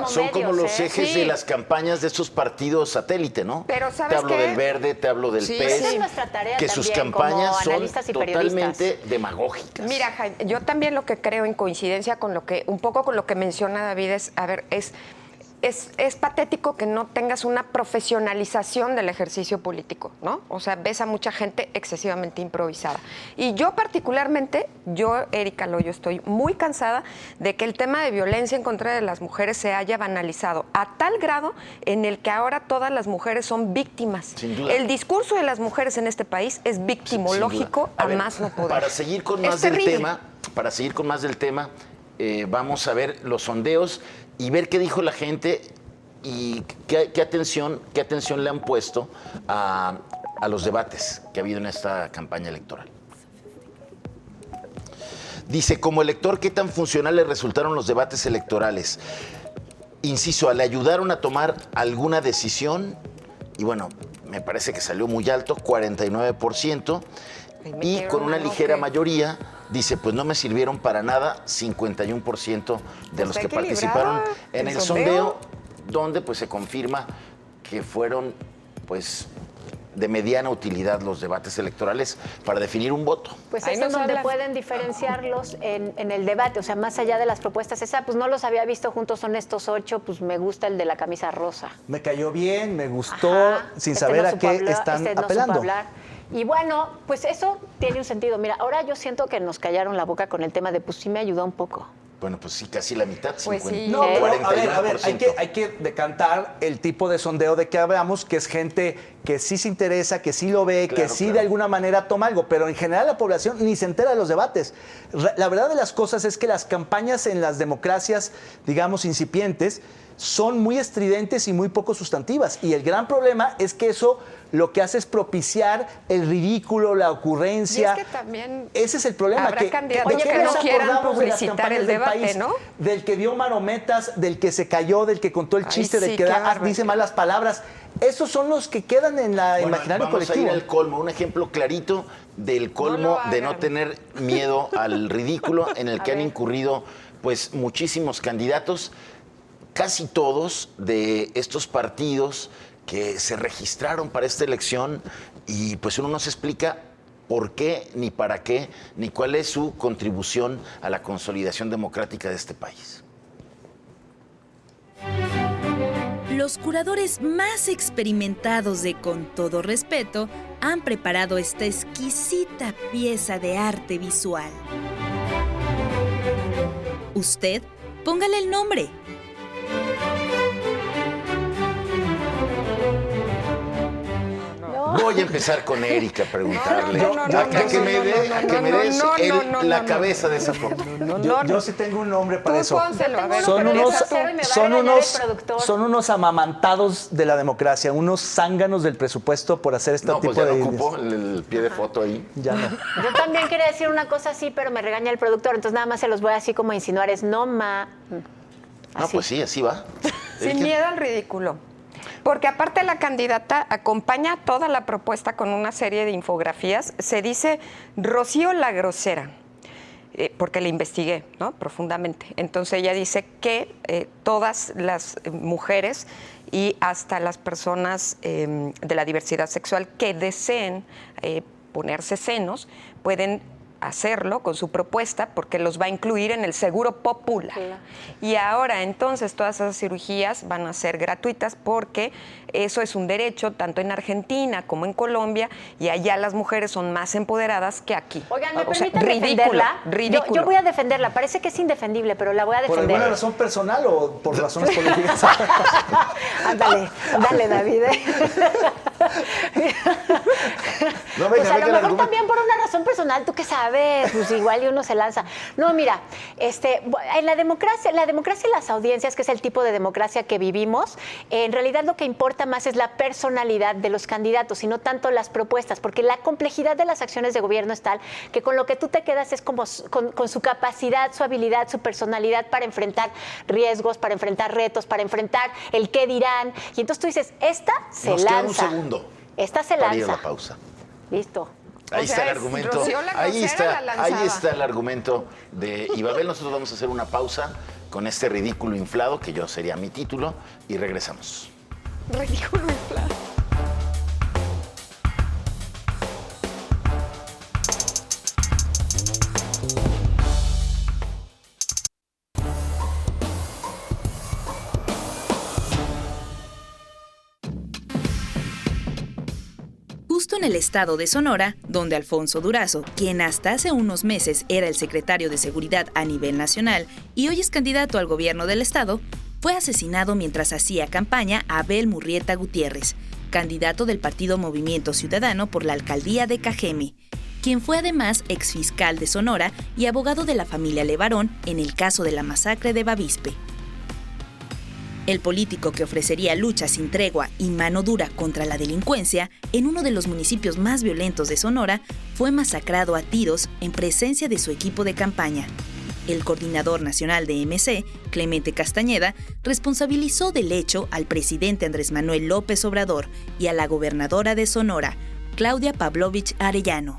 Speaker 4: Son como los ejes de las campañas de estos partidos satélite, ¿no?
Speaker 6: Pero
Speaker 4: te hablo del Verde, te hablo del PES,
Speaker 3: esa es nuestra tarea
Speaker 4: que
Speaker 3: también,
Speaker 4: sus campañas
Speaker 3: como
Speaker 4: son
Speaker 3: analistas y periodistas.
Speaker 4: totalmente demagógicas.
Speaker 6: Mira, Jaime, yo también lo que creo en coincidencia con un poco con lo que menciona David es patético que no tengas una profesionalización del ejercicio político, ¿no? O sea, ves a mucha gente excesivamente improvisada. Y yo particularmente, Erika Loyo, estoy muy cansada de que el tema de violencia en contra de las mujeres se haya banalizado a tal grado en el que ahora todas las mujeres son víctimas.
Speaker 4: Sin duda.
Speaker 6: El discurso de las mujeres en este país es victimológico a más no poder.
Speaker 4: Para seguir con más del tema, vamos a ver los sondeos y ver qué dijo la gente y qué atención le han puesto a los debates que ha habido en esta campaña electoral. Dice, como elector, ¿qué tan funcionales resultaron los debates electorales? Inciso, ¿le ayudaron a tomar alguna decisión? Y bueno, me parece que salió muy alto, 49%. Y con una ligera mayoría, dice, pues no me sirvieron para nada, 51% de los que participaron en el sondeo, donde pues se confirma que fueron pues de mediana utilidad los debates electorales para definir un voto.
Speaker 3: Pues es en donde pueden diferenciarlos en el debate, o sea, más allá de las propuestas. Pues no los había visto juntos, son estos 8, pues me gusta el de la camisa rosa.
Speaker 5: Me cayó bien, me gustó, sin saber a qué están apelando.
Speaker 3: Y bueno, pues eso tiene un sentido. Mira, ahora yo siento que nos callaron la boca con el tema de, pues sí me ayudó un poco.
Speaker 4: Bueno, pues sí, casi la mitad,
Speaker 6: pues
Speaker 4: 50.
Speaker 6: Sí.
Speaker 5: No, pero a ver, hay que decantar el tipo de sondeo de que hablamos, que es gente que sí se interesa, que sí lo ve, que sí de alguna manera toma algo, pero en general la población ni se entera de los debates. La verdad de las cosas es que las campañas en las democracias, digamos, incipientes, son muy estridentes y muy poco sustantivas. Y el gran problema es que eso lo que hace es propiciar el ridículo, la ocurrencia.
Speaker 6: Y es que también
Speaker 5: ese es el problema.
Speaker 6: Habrá candidatos que no quieran publicitar el debate,
Speaker 5: país,
Speaker 6: ¿no?
Speaker 5: Del que dio marometas, del que se cayó, del que contó el chiste, del que dice malas palabras. Esos son los que quedan en la imaginario colectivo.
Speaker 4: Vamos a ir al colmo. Un ejemplo clarito del colmo de no tener miedo al ridículo en el que han incurrido pues muchísimos candidatos. Casi todos de estos partidos que se registraron para esta elección y pues uno no se explica por qué, ni para qué, ni cuál es su contribución a la consolidación democrática de este país.
Speaker 1: Los curadores más experimentados de Con Todo Respeto han preparado esta exquisita pieza de arte visual. Usted, póngale el nombre.
Speaker 4: voy a empezar con Erika a preguntarle.
Speaker 6: Que
Speaker 4: me des la cabeza de esa foto.
Speaker 5: Yo sí tengo un nombre para eso.
Speaker 6: Pónselo, a ver.
Speaker 5: Son unos amamantados de la democracia, unos zánganos del presupuesto por hacer este
Speaker 4: No,
Speaker 5: tipo
Speaker 4: pues ya
Speaker 5: de
Speaker 4: no ocupo el pie de foto ahí.
Speaker 5: Ya no.
Speaker 3: Yo también quería decir una cosa así, pero me regaña el productor, entonces nada más se los voy así como a insinuar, es no ma...
Speaker 4: No,
Speaker 3: Así.
Speaker 4: pues sí, así va.
Speaker 6: Sin miedo al ridículo. Porque aparte la candidata acompaña toda la propuesta con una serie de infografías. Se dice Rocío la grosera, porque la investigué, ¿no?, profundamente. Entonces ella dice que todas las mujeres y hasta las personas de la diversidad sexual que deseen ponerse senos pueden hacerlo con su propuesta porque los va a incluir en el seguro popular. Claro. Y ahora entonces todas esas cirugías van a ser gratuitas porque eso es un derecho tanto en Argentina como en Colombia y allá las mujeres son más empoderadas que aquí.
Speaker 3: Oigan, ¿me permiten defenderla?
Speaker 6: Ridículo.
Speaker 3: Yo voy a defenderla. Parece que es indefendible, pero la voy a defender.
Speaker 5: ¿Por alguna razón personal o por razones políticas?
Speaker 3: Ándale, dale, David.
Speaker 4: No,
Speaker 3: pues a lo mejor también por una razón personal, ¿tú qué sabes? Pues igual y uno se lanza. No, mira, en la democracia y las audiencias, que es el tipo de democracia que vivimos, en realidad lo que importa más es la personalidad de los candidatos y no tanto las propuestas, porque la complejidad de las acciones de gobierno es tal que con lo que tú te quedas es como con su capacidad, su habilidad, su personalidad para enfrentar riesgos, para enfrentar retos, para enfrentar el qué dirán. Y entonces tú dices, esta se
Speaker 4: Nos
Speaker 3: lanza.
Speaker 4: queda un segundo.
Speaker 3: Esta se
Speaker 4: para ir a
Speaker 3: lanza.
Speaker 4: la pausa.
Speaker 3: Listo.
Speaker 4: Ahí está el argumento. Ahí
Speaker 6: está
Speaker 4: el argumento de Ibabel. Nosotros vamos a hacer una pausa con este ridículo inflado, que yo sería mi título, y regresamos.
Speaker 6: Ridículo inflado.
Speaker 1: Justo en el estado de Sonora, donde Alfonso Durazo, quien hasta hace unos meses era el secretario de Seguridad a nivel nacional y hoy es candidato al gobierno del estado, fue asesinado mientras hacía campaña Abel Murrieta Gutiérrez, candidato del partido Movimiento Ciudadano por la alcaldía de Cajeme, quien fue además exfiscal de Sonora y abogado de la familia Levarón en el caso de la masacre de Bavispe. El político que ofrecería lucha sin tregua y mano dura contra la delincuencia en uno de los municipios más violentos de Sonora fue masacrado a tiros en presencia de su equipo de campaña. El coordinador nacional de MC, Clemente Castañeda, responsabilizó del hecho al presidente Andrés Manuel López Obrador y a la gobernadora de Sonora, Claudia Pavlovich Arellano.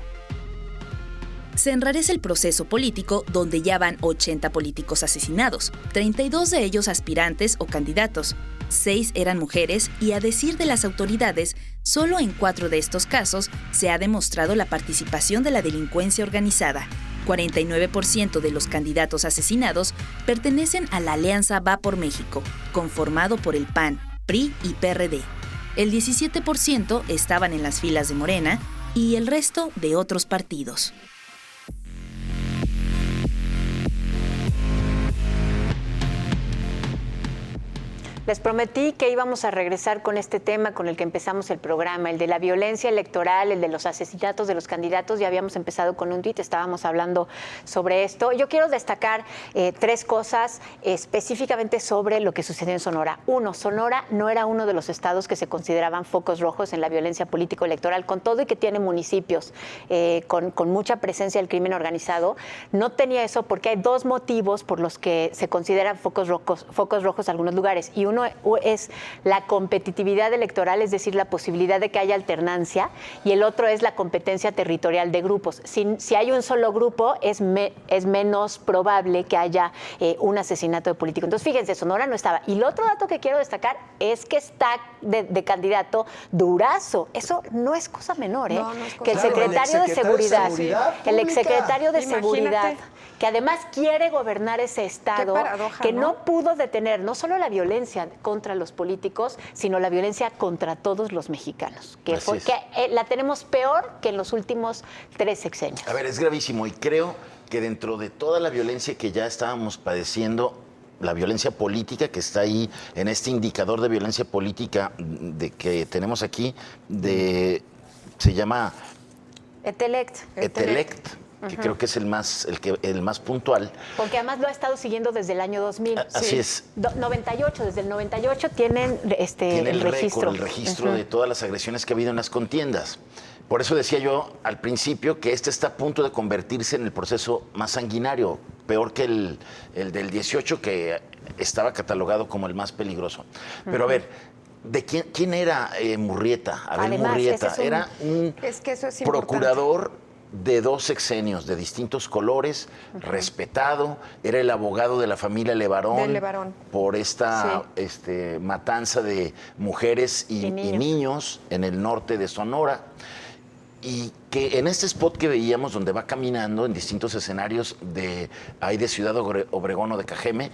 Speaker 1: Se enrarece el proceso político donde ya van 80 políticos asesinados, 32 de ellos aspirantes o candidatos, 6 eran mujeres y a decir de las autoridades, solo en 4 de estos casos se ha demostrado la participación de la delincuencia organizada. 49% de los candidatos asesinados pertenecen a la Alianza Va por México, conformado por el PAN, PRI y PRD. El 17% estaban en las filas de Morena y el resto de otros partidos.
Speaker 3: Les prometí que íbamos a regresar con este tema con el que empezamos el programa, el de la violencia electoral, el de los asesinatos de los candidatos. Ya habíamos empezado con un tuit, estábamos hablando sobre esto. Yo quiero destacar 3 cosas específicamente sobre lo que sucedió en Sonora. 1, Sonora no era uno de los estados que se consideraban focos rojos en la violencia político-electoral, con todo y que tiene municipios con mucha presencia del crimen organizado. No tenía eso porque hay 2 motivos por los que se consideran focos rojos algunos lugares. Y uno es la competitividad electoral, es decir, la posibilidad de que haya alternancia, y el otro es la competencia territorial de grupos. Si hay un solo grupo, es menos probable que haya un asesinato de político. Entonces, fíjense, Sonora no estaba. Y el otro dato que quiero destacar es que está de candidato Durazo. Eso no es cosa menor,
Speaker 6: No, no es cosa
Speaker 3: que el secretario de Seguridad, el exsecretario de Seguridad, que además quiere gobernar ese estado, que no pudo detener no solo la violencia contra los políticos, sino la violencia contra todos los mexicanos, que la tenemos peor que en los últimos 3 sexenios.
Speaker 4: A ver, es gravísimo y creo que dentro de toda la violencia que ya estábamos padeciendo, la violencia política que está ahí en este indicador de violencia política que tenemos aquí, de se llama
Speaker 3: Etelect.
Speaker 4: Etelect, que creo que es el más puntual.
Speaker 3: Porque además lo ha estado siguiendo desde el año 2000.
Speaker 4: Así es.
Speaker 3: 98, desde el 98 tienen
Speaker 4: Tiene
Speaker 3: el registro.
Speaker 4: récord, el registro de todas las agresiones que ha habido en las contiendas. Por eso decía yo al principio que este está a punto de convertirse en el proceso más sanguinario, peor que el del 18, que estaba catalogado como el más peligroso. Pero a ver, ¿de quién era Murrieta? Abel
Speaker 3: Además,
Speaker 4: Murrieta
Speaker 3: ese es
Speaker 4: era un
Speaker 6: Es que eso es
Speaker 4: procurador de 2 sexenios, de distintos colores, respetado, era el abogado de la familia Levarón,
Speaker 6: De Levarón.
Speaker 4: por esta matanza de mujeres y niños en el norte de Sonora. Y que en este spot que veíamos, donde va caminando en distintos escenarios de Ciudad Obregón o de Cajeme,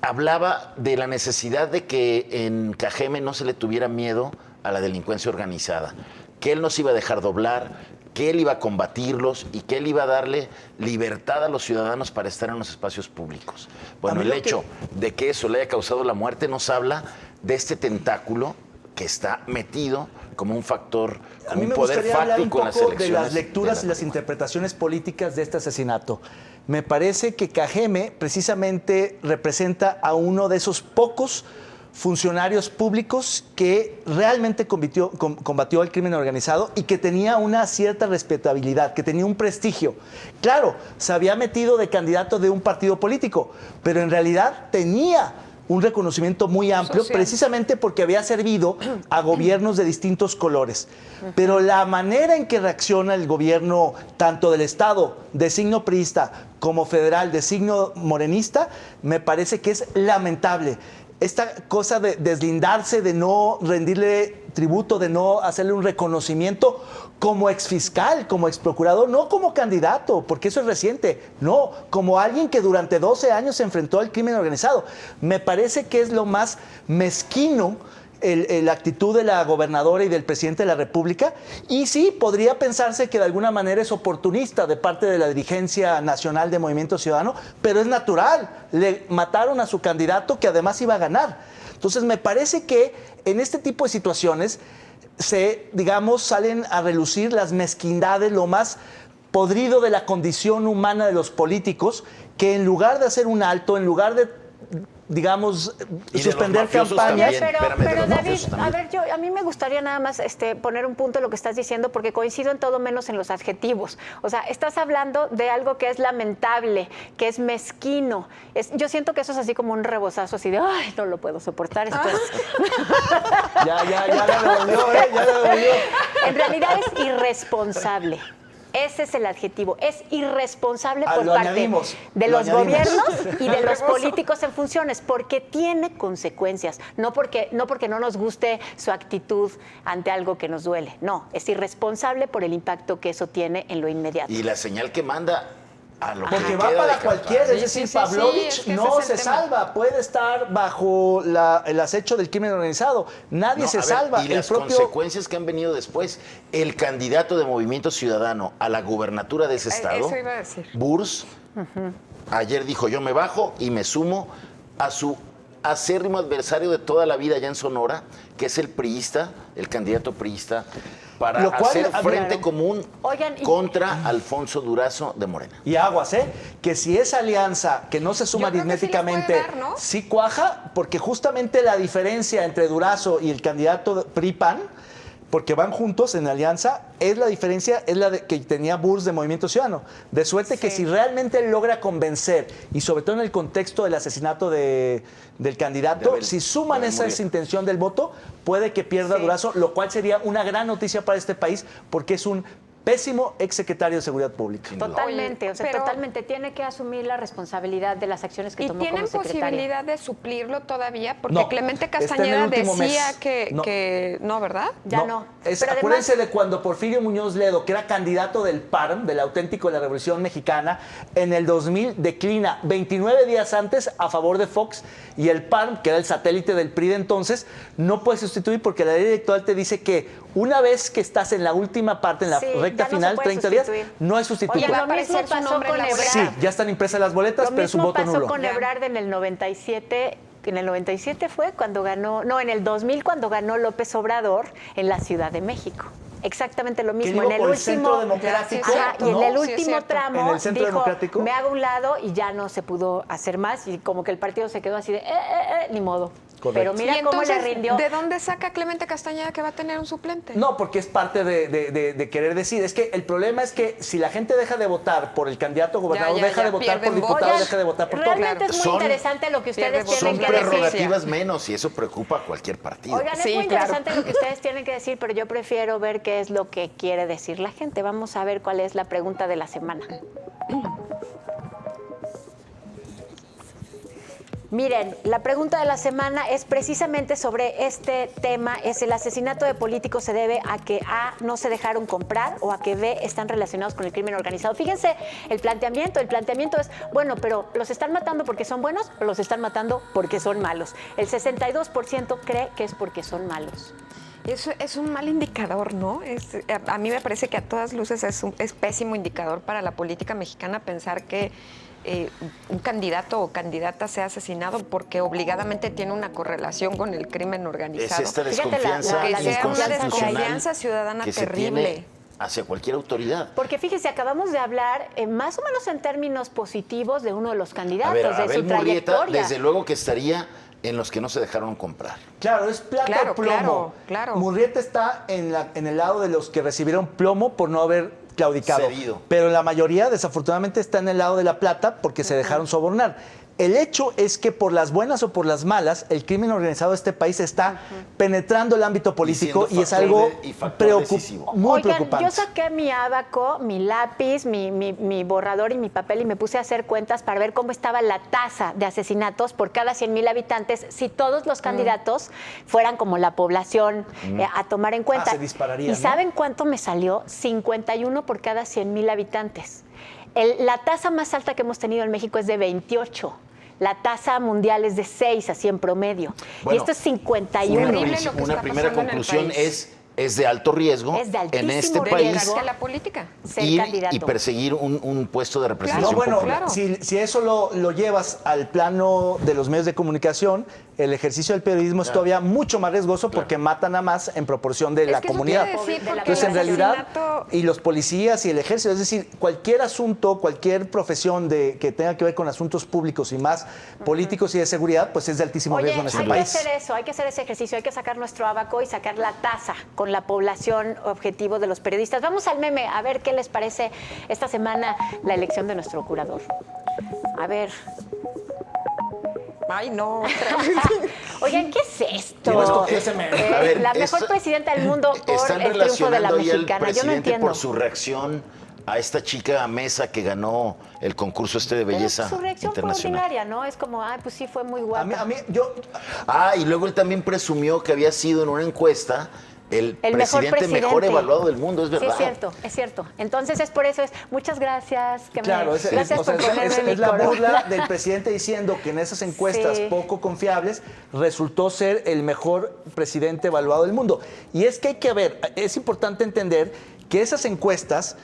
Speaker 4: hablaba de la necesidad de que en Cajeme no se le tuviera miedo a la delincuencia organizada, que él no se iba a dejar doblar, que él iba a combatirlos y que él iba a darle libertad a los ciudadanos para estar en los espacios públicos. Bueno, el hecho de que eso le haya causado la muerte nos habla de este tentáculo que está metido como un factor, como un poder fáctico en las elecciones.
Speaker 5: De las lecturas y las interpretaciones políticas de este asesinato. Me parece que Cajeme precisamente representa a uno de esos pocos funcionarios públicos que realmente combatió el crimen organizado y que tenía una cierta respetabilidad, que tenía un prestigio. Claro, se había metido de candidato de un partido político, pero en realidad tenía un reconocimiento muy amplio, precisamente porque había servido a gobiernos de distintos colores. Pero la manera en que reacciona el gobierno, tanto del Estado de signo priista como federal de signo morenista, me parece que es lamentable. Esta cosa de deslindarse, de no rendirle tributo, de no hacerle un reconocimiento como exfiscal, como exprocurador, no como candidato, porque eso es reciente, no, como alguien que durante 12 años se enfrentó al crimen organizado. Me parece que es lo más mezquino la actitud de la gobernadora y del presidente de la República, y sí, podría pensarse que de alguna manera es oportunista de parte de la dirigencia nacional de Movimiento Ciudadano, pero es natural, le mataron a su candidato que además iba a ganar. Entonces me parece que en este tipo de situaciones salen a relucir las mezquindades, lo más podrido de la condición humana de los políticos, que en lugar de hacer un alto, en lugar de suspender campañas.
Speaker 3: Pero David, a ver, a mí me gustaría nada más poner un punto en lo que estás diciendo, porque coincido en todo menos en los adjetivos. O sea, estás hablando de algo que es lamentable, que es mezquino. Yo siento que eso es así como un rebozazo, así de, ay, no lo puedo soportar.
Speaker 5: Ya la devolvió,
Speaker 3: En realidad es irresponsable. Ese es el adjetivo. Es irresponsable por parte de los gobiernos y de los políticos en funciones, porque tiene consecuencias. No porque no nos guste su actitud ante algo que nos duele. No, es irresponsable por el impacto que eso tiene en lo inmediato.
Speaker 4: Y la señal que manda a lo
Speaker 5: porque
Speaker 4: que
Speaker 5: va
Speaker 4: queda
Speaker 5: para cualquiera, es decir, Pavlovich no se salva, puede estar bajo el acecho del crimen organizado, nadie se salva.
Speaker 4: Y las consecuencias que han venido después, el candidato de Movimiento Ciudadano a la gubernatura de ese estado,
Speaker 6: eso iba a decir.
Speaker 4: Burs, ayer dijo, yo me bajo y me sumo a su acérrimo adversario de toda la vida allá en Sonora, que es el priista, el candidato priista, para hacer frente común contra Alfonso Durazo de Morena.
Speaker 5: Y aguas, que si esa alianza que no se suma aritméticamente sí cuaja, porque justamente la diferencia entre Durazo y el candidato PRI-PAN, porque van juntos en alianza, es la diferencia, es la que tenía Burs de Movimiento Ciudadano. De suerte que si realmente logra convencer, y sobre todo en el contexto del asesinato del candidato, si suman esa intención del voto, puede que pierda Durazo, lo cual sería una gran noticia para este país, porque es un pésimo exsecretario de Seguridad Pública.
Speaker 3: Totalmente, totalmente. Tiene que asumir la responsabilidad de las acciones que tomó como secretaria.
Speaker 6: ¿Y tienen posibilidad de suplirlo todavía? Porque Clemente Castañeda decía que no, ¿verdad?
Speaker 3: Ya no.
Speaker 5: Acuérdense de cuando Porfirio Muñoz Ledo, que era candidato del PARM, del Auténtico de la Revolución Mexicana, en el 2000 declina 29 días antes a favor de Fox, y el PARM, que era el satélite del PRI de entonces, no puede sustituir porque la ley electoral te dice que una vez que estás en la última parte, en la recta final, 30 días, no hay sustituto.
Speaker 3: Oye, lo mismo pasó con Ebrard.
Speaker 5: Sí, ya están impresas las boletas, pero su voto nulo.
Speaker 3: Lo mismo pasó con Ebrard en el 97. En el 97 fue cuando ganó, no, en el 2000 cuando ganó López Obrador en la Ciudad de México. exactamente lo mismo.
Speaker 5: Que digo, por el Centro Democrático,
Speaker 3: Ajá, y en
Speaker 5: ¿no?
Speaker 3: el
Speaker 6: Sí, es
Speaker 3: último
Speaker 6: cierto.
Speaker 3: tramo
Speaker 5: En el Centro
Speaker 3: dijo,
Speaker 5: Democrático.
Speaker 3: me hago a un lado y ya no se pudo hacer más y como que el partido se quedó así de, ni modo.
Speaker 5: Correcto.
Speaker 3: Pero mira
Speaker 6: y
Speaker 3: cómo
Speaker 6: entonces,
Speaker 3: le rindió.
Speaker 6: ¿de dónde saca Clemente Castañeda que va a tener un suplente?
Speaker 5: No, porque es parte de querer decir. Es que el problema es que si la gente deja de votar por el candidato a gobernador,
Speaker 6: Ya,
Speaker 5: deja
Speaker 6: ya,
Speaker 5: de votar por
Speaker 6: pierden
Speaker 5: diputado,
Speaker 6: votos.
Speaker 5: deja de votar por todo.
Speaker 3: Realmente es muy
Speaker 4: Son-
Speaker 3: interesante lo que ustedes
Speaker 6: pierde votos.
Speaker 3: tienen
Speaker 4: Son
Speaker 3: que decir.
Speaker 4: prerrogativas menos y eso preocupa a cualquier partido.
Speaker 3: Oigan, es
Speaker 6: Sí,
Speaker 3: muy
Speaker 6: claro.
Speaker 3: interesante lo que ustedes tienen que decir, pero yo prefiero ver qué es lo que quiere decir la gente. Vamos a ver cuál es la pregunta de la semana. Miren, la pregunta de la semana es precisamente sobre este tema. ¿Es el asesinato de políticos se debe a que A, no se dejaron comprar o a que B, están relacionados con el crimen organizado? Fíjense el planteamiento. El planteamiento es, bueno, pero ¿los están matando porque son buenos o los están matando porque son malos? El 62% cree que es porque son malos.
Speaker 6: Eso es un mal indicador, ¿no? A mí me parece que a todas luces es pésimo indicador para la política mexicana pensar que un candidato o candidata sea asesinado porque obligadamente tiene una correlación con el crimen organizado.
Speaker 4: Es esta
Speaker 3: Fíjate,
Speaker 4: desconfianza
Speaker 6: que sea una
Speaker 4: inconstitucional
Speaker 6: desconfianza ciudadana
Speaker 4: que se
Speaker 6: terrible.
Speaker 4: tiene hacia cualquier autoridad.
Speaker 3: Porque fíjese, acabamos de hablar más o menos en términos positivos de uno de los candidatos,
Speaker 4: A ver,
Speaker 3: de
Speaker 4: Abel
Speaker 3: su
Speaker 4: Murrieta,
Speaker 3: trayectoria.
Speaker 4: desde luego que estaría en los que no se dejaron comprar.
Speaker 5: Claro, es plata
Speaker 6: Claro,
Speaker 5: o plomo.
Speaker 6: claro.
Speaker 5: Murrieta está en el lado de los que recibieron plomo por no haber claudicado.
Speaker 4: Cedido.
Speaker 5: Pero la mayoría, desafortunadamente, está en el lado de la plata porque se dejaron sobornar. El hecho es que por las buenas o por las malas, el crimen organizado de este país está penetrando el ámbito político y es algo
Speaker 4: decisivo.
Speaker 5: muy
Speaker 3: Oigan,
Speaker 5: preocupante.
Speaker 3: yo saqué mi abaco, mi lápiz, mi borrador y mi papel y me puse a hacer cuentas para ver cómo estaba la tasa de asesinatos por cada 100,000 habitantes si todos los candidatos fueran como la población a tomar en cuenta.
Speaker 5: se dispararía,
Speaker 3: ¿Y
Speaker 5: ¿no?
Speaker 3: saben cuánto me salió? 51 por cada 100,000 habitantes. La tasa más alta que hemos tenido en México es de 28. La tasa mundial es de 6, así en promedio.
Speaker 4: Bueno,
Speaker 3: y esto es 51.
Speaker 6: Horrible lo que
Speaker 4: Una
Speaker 6: está
Speaker 4: primera
Speaker 6: pasando en el
Speaker 4: conclusión
Speaker 6: país.
Speaker 4: es de alto riesgo
Speaker 3: Es de altísimo
Speaker 4: en este
Speaker 3: riesgo.
Speaker 4: país
Speaker 6: Dedicarse a la política.
Speaker 3: Ser
Speaker 4: ir
Speaker 3: candidato.
Speaker 4: y perseguir un puesto de representación
Speaker 5: No, bueno,
Speaker 4: popular.
Speaker 6: claro.
Speaker 5: si eso lo llevas al plano de los medios de comunicación, el ejercicio del periodismo es todavía mucho más riesgoso porque matan a más en proporción de la
Speaker 6: que eso
Speaker 5: comunidad.
Speaker 6: quiere decir, porque
Speaker 5: Entonces, en
Speaker 6: el
Speaker 5: realidad,
Speaker 6: asesinato-
Speaker 5: y los policías y el ejército, es decir, cualquier asunto, cualquier profesión que tenga que ver con asuntos públicos y más políticos y de seguridad, pues es de altísimo
Speaker 3: Oye,
Speaker 5: riesgo en este
Speaker 3: hay que
Speaker 5: país.
Speaker 3: hacer eso, hay que hacer ese ejercicio, hay que sacar nuestro abaco y sacar la tasa con la población objetivo de los periodistas. Vamos al meme, a ver qué les parece esta semana la elección de nuestro curador. A ver.
Speaker 6: Ay, no.
Speaker 3: Oigan, ¿qué es esto?
Speaker 5: ¿Quién escogió ese meme?
Speaker 4: A ver,
Speaker 3: la mejor presidenta del mundo por
Speaker 4: están
Speaker 3: el triunfo de la
Speaker 4: relacionando ahí al
Speaker 3: mexicana. Yo no
Speaker 4: presidente
Speaker 3: entiendo.
Speaker 4: por su reacción a esta chica Mesa que ganó el concurso de
Speaker 3: Pero
Speaker 4: belleza
Speaker 3: su reacción fue
Speaker 4: internacional.
Speaker 3: ordinaria, ¿no? Es como, ay, pues sí, fue muy guapa.
Speaker 4: Y luego él también presumió que había sido en una encuesta el
Speaker 3: mejor
Speaker 4: presidente mejor evaluado del mundo, es
Speaker 3: Sí,
Speaker 4: verdad.
Speaker 3: es cierto, es cierto. Entonces es por eso, muchas gracias.
Speaker 5: Claro,
Speaker 3: Gracias por ponerme mi
Speaker 5: es la
Speaker 3: corona.
Speaker 5: burla del presidente diciendo que en esas encuestas
Speaker 3: Sí.
Speaker 5: poco confiables resultó ser el mejor presidente evaluado del mundo. Y es que hay que ver, es importante entender que esas encuestas,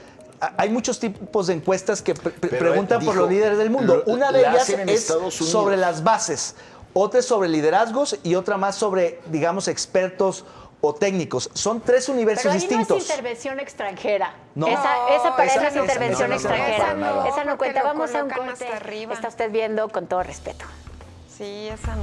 Speaker 5: hay muchos tipos de encuestas que preguntan por
Speaker 4: dijo,
Speaker 5: los líderes del mundo. Una de
Speaker 4: la
Speaker 5: ellas
Speaker 4: hacen en
Speaker 5: es
Speaker 4: Estados Unidos.
Speaker 5: sobre las bases, otra es sobre liderazgos y otra más sobre, digamos, expertos o técnicos. Son tres universos
Speaker 3: Pero ahí
Speaker 5: distintos.
Speaker 3: no es intervención extranjera.
Speaker 5: No.
Speaker 3: Esa para
Speaker 5: Esa
Speaker 3: él es
Speaker 5: no,
Speaker 3: intervención
Speaker 5: esa no,
Speaker 3: extranjera.
Speaker 5: para nada.
Speaker 3: Esa no
Speaker 6: porque
Speaker 3: cuenta.
Speaker 6: lo
Speaker 3: Vamos a un
Speaker 6: colocan
Speaker 3: corte.
Speaker 6: hasta arriba.
Speaker 3: Está usted viendo con todo respeto.
Speaker 6: Sí, esa no.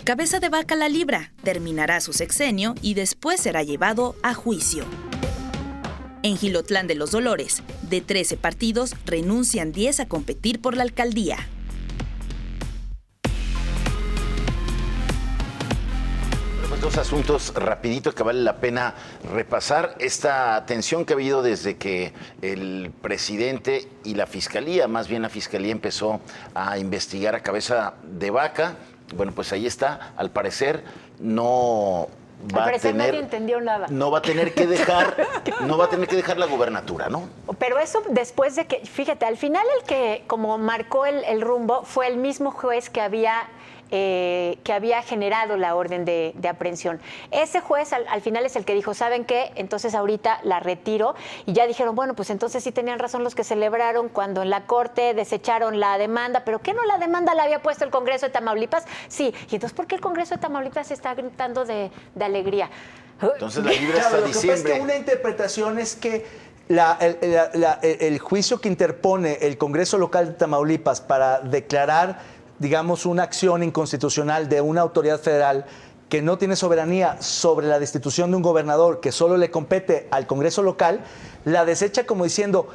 Speaker 1: Cabeza de Vaca la libra, terminará su sexenio y después será llevado a juicio. En Jilotlán de los Dolores, de 13 partidos, renuncian 10 a competir por la alcaldía.
Speaker 4: Pues dos asuntos rapidito que vale la pena repasar. Esta tensión que ha habido desde que el presidente y la fiscalía, más bien la fiscalía, empezó a investigar a Cabeza de Vaca. Bueno, pues ahí está. Al parecer no va
Speaker 3: Al
Speaker 4: a
Speaker 3: parecer
Speaker 4: tener,
Speaker 3: nadie entendió nada.
Speaker 4: no va a tener que dejar la gubernatura, ¿no?
Speaker 3: Pero eso después de que, fíjate, al final el que como marcó el rumbo fue el mismo juez que había que había generado la orden de aprehensión. Ese juez al final es el que dijo, ¿saben qué? Entonces ahorita la retiro. Y ya dijeron, bueno, pues entonces sí tenían razón los que celebraron cuando en la Corte desecharon la demanda. ¿Pero qué no la demanda la había puesto el Congreso de Tamaulipas? Sí. ¿Y entonces por qué el Congreso de Tamaulipas está gritando de alegría?
Speaker 4: Entonces la libra hasta
Speaker 5: Lo que pasa
Speaker 4: diciembre.
Speaker 5: es que una interpretación es que el juicio que interpone el Congreso local de Tamaulipas para declarar, digamos, una acción inconstitucional de una autoridad federal que no tiene soberanía sobre la destitución de un gobernador que solo le compete al Congreso local, la desecha como diciendo,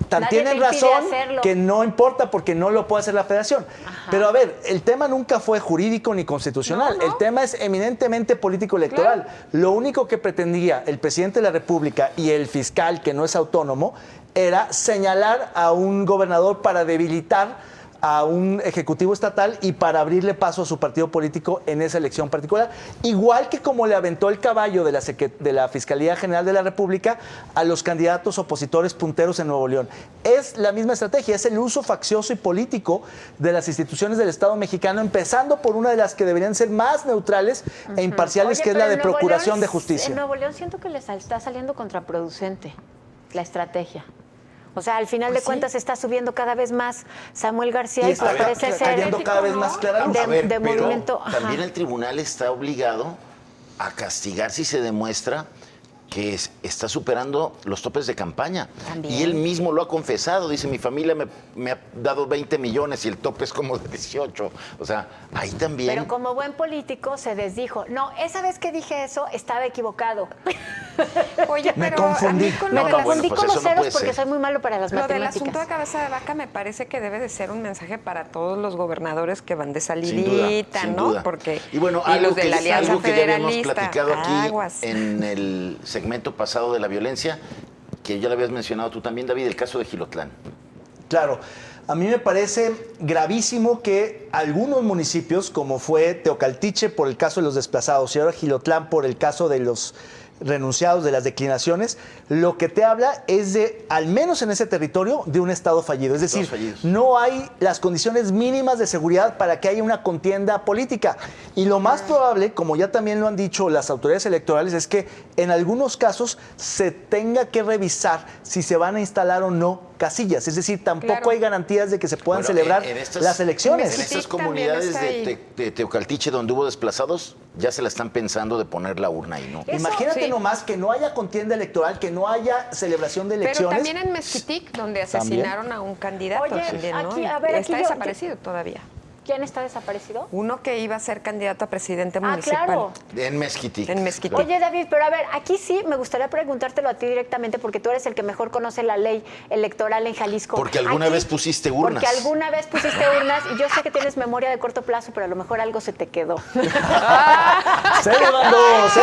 Speaker 5: tan
Speaker 3: Nadie
Speaker 5: tienen
Speaker 3: te impide
Speaker 5: razón
Speaker 3: hacerlo.
Speaker 5: que no importa porque no lo puede hacer la federación.
Speaker 3: Ajá.
Speaker 5: Pero a ver, el tema nunca fue jurídico ni constitucional.
Speaker 6: No.
Speaker 5: El tema es eminentemente político-electoral. Lo único que pretendía el presidente de la República y el fiscal, que no es autónomo, era señalar a un gobernador para debilitar a un ejecutivo estatal y para abrirle paso a su partido político en esa elección particular, igual que como le aventó el caballo de la Fiscalía General de la República a los candidatos opositores punteros en Nuevo León. Es la misma estrategia, es el uso faccioso y político de las instituciones del Estado mexicano, empezando por una de las que deberían ser más neutrales e imparciales,
Speaker 3: Oye,
Speaker 5: que es
Speaker 3: pero
Speaker 5: la de
Speaker 3: en Nuevo
Speaker 5: Procuración
Speaker 3: León
Speaker 5: de Justicia.
Speaker 3: En Nuevo León siento que les está saliendo contraproducente la estrategia. O sea, al final de cuentas está subiendo cada vez más Samuel García y
Speaker 5: está
Speaker 3: pues parece ser
Speaker 5: cayendo cada vez más clara luz.
Speaker 4: A ver,
Speaker 3: de
Speaker 4: pero
Speaker 3: movimiento. Ajá.
Speaker 4: también el tribunal está obligado a castigar si se demuestra que está superando los topes de campaña.
Speaker 3: También.
Speaker 4: Y él mismo lo ha confesado. Dice, mi familia me ha dado 20 millones y el tope es como de 18. O sea, ahí también...
Speaker 3: Pero como buen político se desdijo. No, esa vez que dije eso estaba equivocado.
Speaker 6: Oye,
Speaker 5: Me
Speaker 6: pero
Speaker 5: confundí.
Speaker 6: a mí con
Speaker 3: Me
Speaker 6: lo de
Speaker 3: confundí
Speaker 4: pues
Speaker 3: con los
Speaker 4: eso no
Speaker 3: ceros
Speaker 4: puede
Speaker 3: porque
Speaker 4: ser.
Speaker 3: soy muy malo para las
Speaker 6: Lo del
Speaker 3: matemáticas.
Speaker 6: asunto de cabeza de vaca me parece que debe de ser un mensaje para todos los gobernadores que van de
Speaker 4: Sin
Speaker 6: salidita,
Speaker 4: duda,
Speaker 6: ¿no?
Speaker 4: sin duda.
Speaker 6: Porque
Speaker 4: y bueno,
Speaker 6: y los de la Alianza
Speaker 4: algo que ya habíamos
Speaker 6: Federalista,
Speaker 4: platicado aquí
Speaker 6: aguas.
Speaker 4: en el segmento pasado de la violencia, que ya lo habías mencionado tú también, David, el caso de Gilotlán.
Speaker 5: Claro, a mí me parece gravísimo que algunos municipios, como fue Teocaltiche por el caso de los desplazados y ahora Gilotlán por el caso de los renunciados, de las declinaciones, lo que te habla es de, al menos en ese territorio, de un Estado fallido. Es decir, no hay las condiciones mínimas de seguridad para que haya una contienda política. Y lo más probable, como ya también lo han dicho las autoridades electorales, es que en algunos casos se tenga que revisar si se van a instalar o no casillas. Es decir, tampoco
Speaker 6: Claro.
Speaker 5: hay garantías de que se puedan
Speaker 4: Bueno,
Speaker 5: celebrar
Speaker 4: en estas-
Speaker 5: las elecciones.
Speaker 4: En estas
Speaker 6: Tepic
Speaker 4: comunidades
Speaker 6: también está
Speaker 4: de Teocaltiche donde hubo desplazados, ya se la están pensando de poner la urna ahí, ¿no?
Speaker 3: Eso,
Speaker 5: Imagínate
Speaker 6: sí.
Speaker 5: nomás que no haya contienda electoral, que no haya celebración de
Speaker 6: Pero
Speaker 5: elecciones.
Speaker 6: también en Mezquitic, donde asesinaron a un candidato
Speaker 3: Oye,
Speaker 6: también, ¿no?
Speaker 3: aquí, a ver,
Speaker 6: Está
Speaker 3: aquí yo-
Speaker 6: desaparecido todavía.
Speaker 3: ¿Quién está desaparecido?
Speaker 6: Uno que iba a ser candidato a presidente
Speaker 3: Ah,
Speaker 6: municipal.
Speaker 3: claro.
Speaker 4: En Mezquitic.
Speaker 6: En Mezquitic.
Speaker 3: Oye, David, pero a ver, aquí sí me gustaría preguntártelo a ti directamente porque tú eres el que mejor conoce la ley electoral en Jalisco.
Speaker 4: Porque alguna vez pusiste urnas.
Speaker 3: Porque alguna vez pusiste urnas y yo sé que tienes memoria de corto plazo, pero a lo mejor algo se te quedó.
Speaker 5: ¡Sí, Bando! ¡Sí!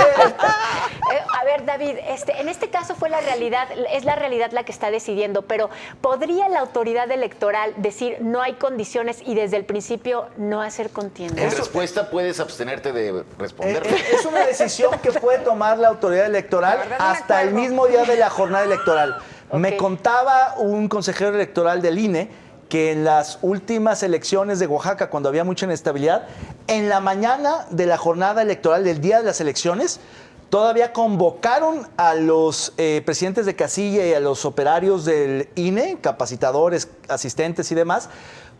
Speaker 3: A ver, David, en este caso fue la realidad, es la realidad la que está decidiendo, pero ¿podría la autoridad electoral decir no hay condiciones y desde el principio no hacer contienda?
Speaker 4: En respuesta puedes abstenerte de responder.
Speaker 5: Es una decisión que puede tomar la autoridad electoral
Speaker 6: La verdad no me
Speaker 5: hasta el
Speaker 6: acuerdo.
Speaker 5: mismo día de la jornada electoral. Me
Speaker 3: Ok.
Speaker 5: contaba un consejero electoral del INE que en las últimas elecciones de Oaxaca, cuando había mucha inestabilidad, en la mañana de la jornada electoral, del día de las elecciones, todavía convocaron a los presidentes de casilla y a los operarios del INE, capacitadores, asistentes y demás,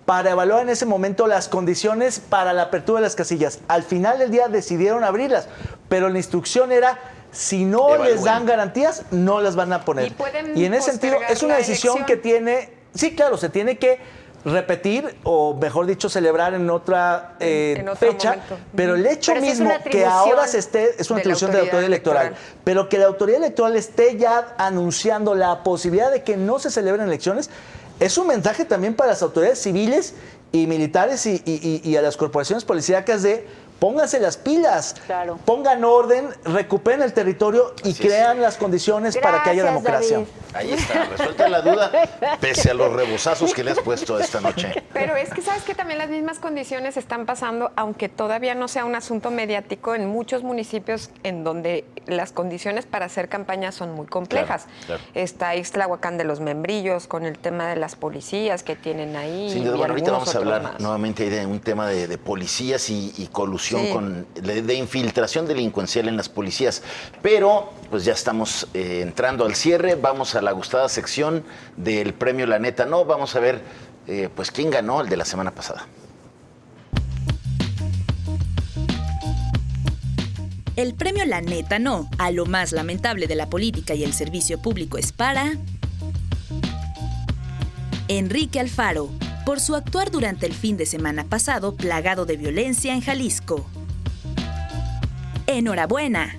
Speaker 5: para evaluar en ese momento las condiciones para la apertura de las casillas. Al final del día decidieron abrirlas, pero la instrucción era, si no
Speaker 4: Evalúen.
Speaker 5: les dan garantías, no las van a poner.
Speaker 6: Y pueden
Speaker 5: en ese sentido,
Speaker 6: postergar
Speaker 5: es una
Speaker 6: la
Speaker 5: decisión
Speaker 6: elección.
Speaker 5: que tiene, sí, claro, se tiene que repetir o mejor dicho celebrar en otra
Speaker 6: En otro
Speaker 5: fecha,
Speaker 6: momento.
Speaker 5: pero el hecho
Speaker 3: Pero sí es
Speaker 5: mismo
Speaker 3: una
Speaker 5: que
Speaker 3: atribución
Speaker 5: ahora se esté, es una
Speaker 6: de la
Speaker 5: atribución de la autoridad electoral,
Speaker 6: electoral.
Speaker 5: pero que la autoridad electoral esté ya anunciando la posibilidad de que no se celebren elecciones, es un mensaje también para las autoridades civiles y militares y a las corporaciones policíacas de pónganse las pilas,
Speaker 3: Claro.
Speaker 5: pongan orden, recuperen el territorio y
Speaker 4: Así es.
Speaker 5: crean las condiciones para que haya
Speaker 3: Gracias,
Speaker 5: democracia.
Speaker 3: David.
Speaker 4: Ahí está, resuelta la duda, pese a los rebozazos que le has puesto esta noche.
Speaker 6: Pero es que sabes que también las mismas condiciones están pasando, aunque todavía no sea un asunto mediático, en muchos municipios en donde las condiciones para hacer campaña son muy complejas.
Speaker 4: Claro.
Speaker 6: Está Ixtlahuacán de los Membrillos, con el tema de las policías que tienen ahí.
Speaker 4: Sin
Speaker 6: y
Speaker 4: duda, bueno, ahorita
Speaker 6: algunos
Speaker 4: vamos a
Speaker 6: otros
Speaker 4: hablar
Speaker 6: más.
Speaker 4: nuevamente ahí de un tema de policías y colusión
Speaker 6: Sí.
Speaker 4: de infiltración delincuencial en las policías. Pero pues ya estamos entrando al cierre, vamos a la gustada sección del premio La Neta No, vamos a ver pues quién ganó el de la semana pasada.
Speaker 1: El premio La Neta No a lo más lamentable de la política y el servicio público es para Enrique Alfaro, por su actuar durante el fin de semana pasado plagado de violencia en Jalisco. ¡Enhorabuena!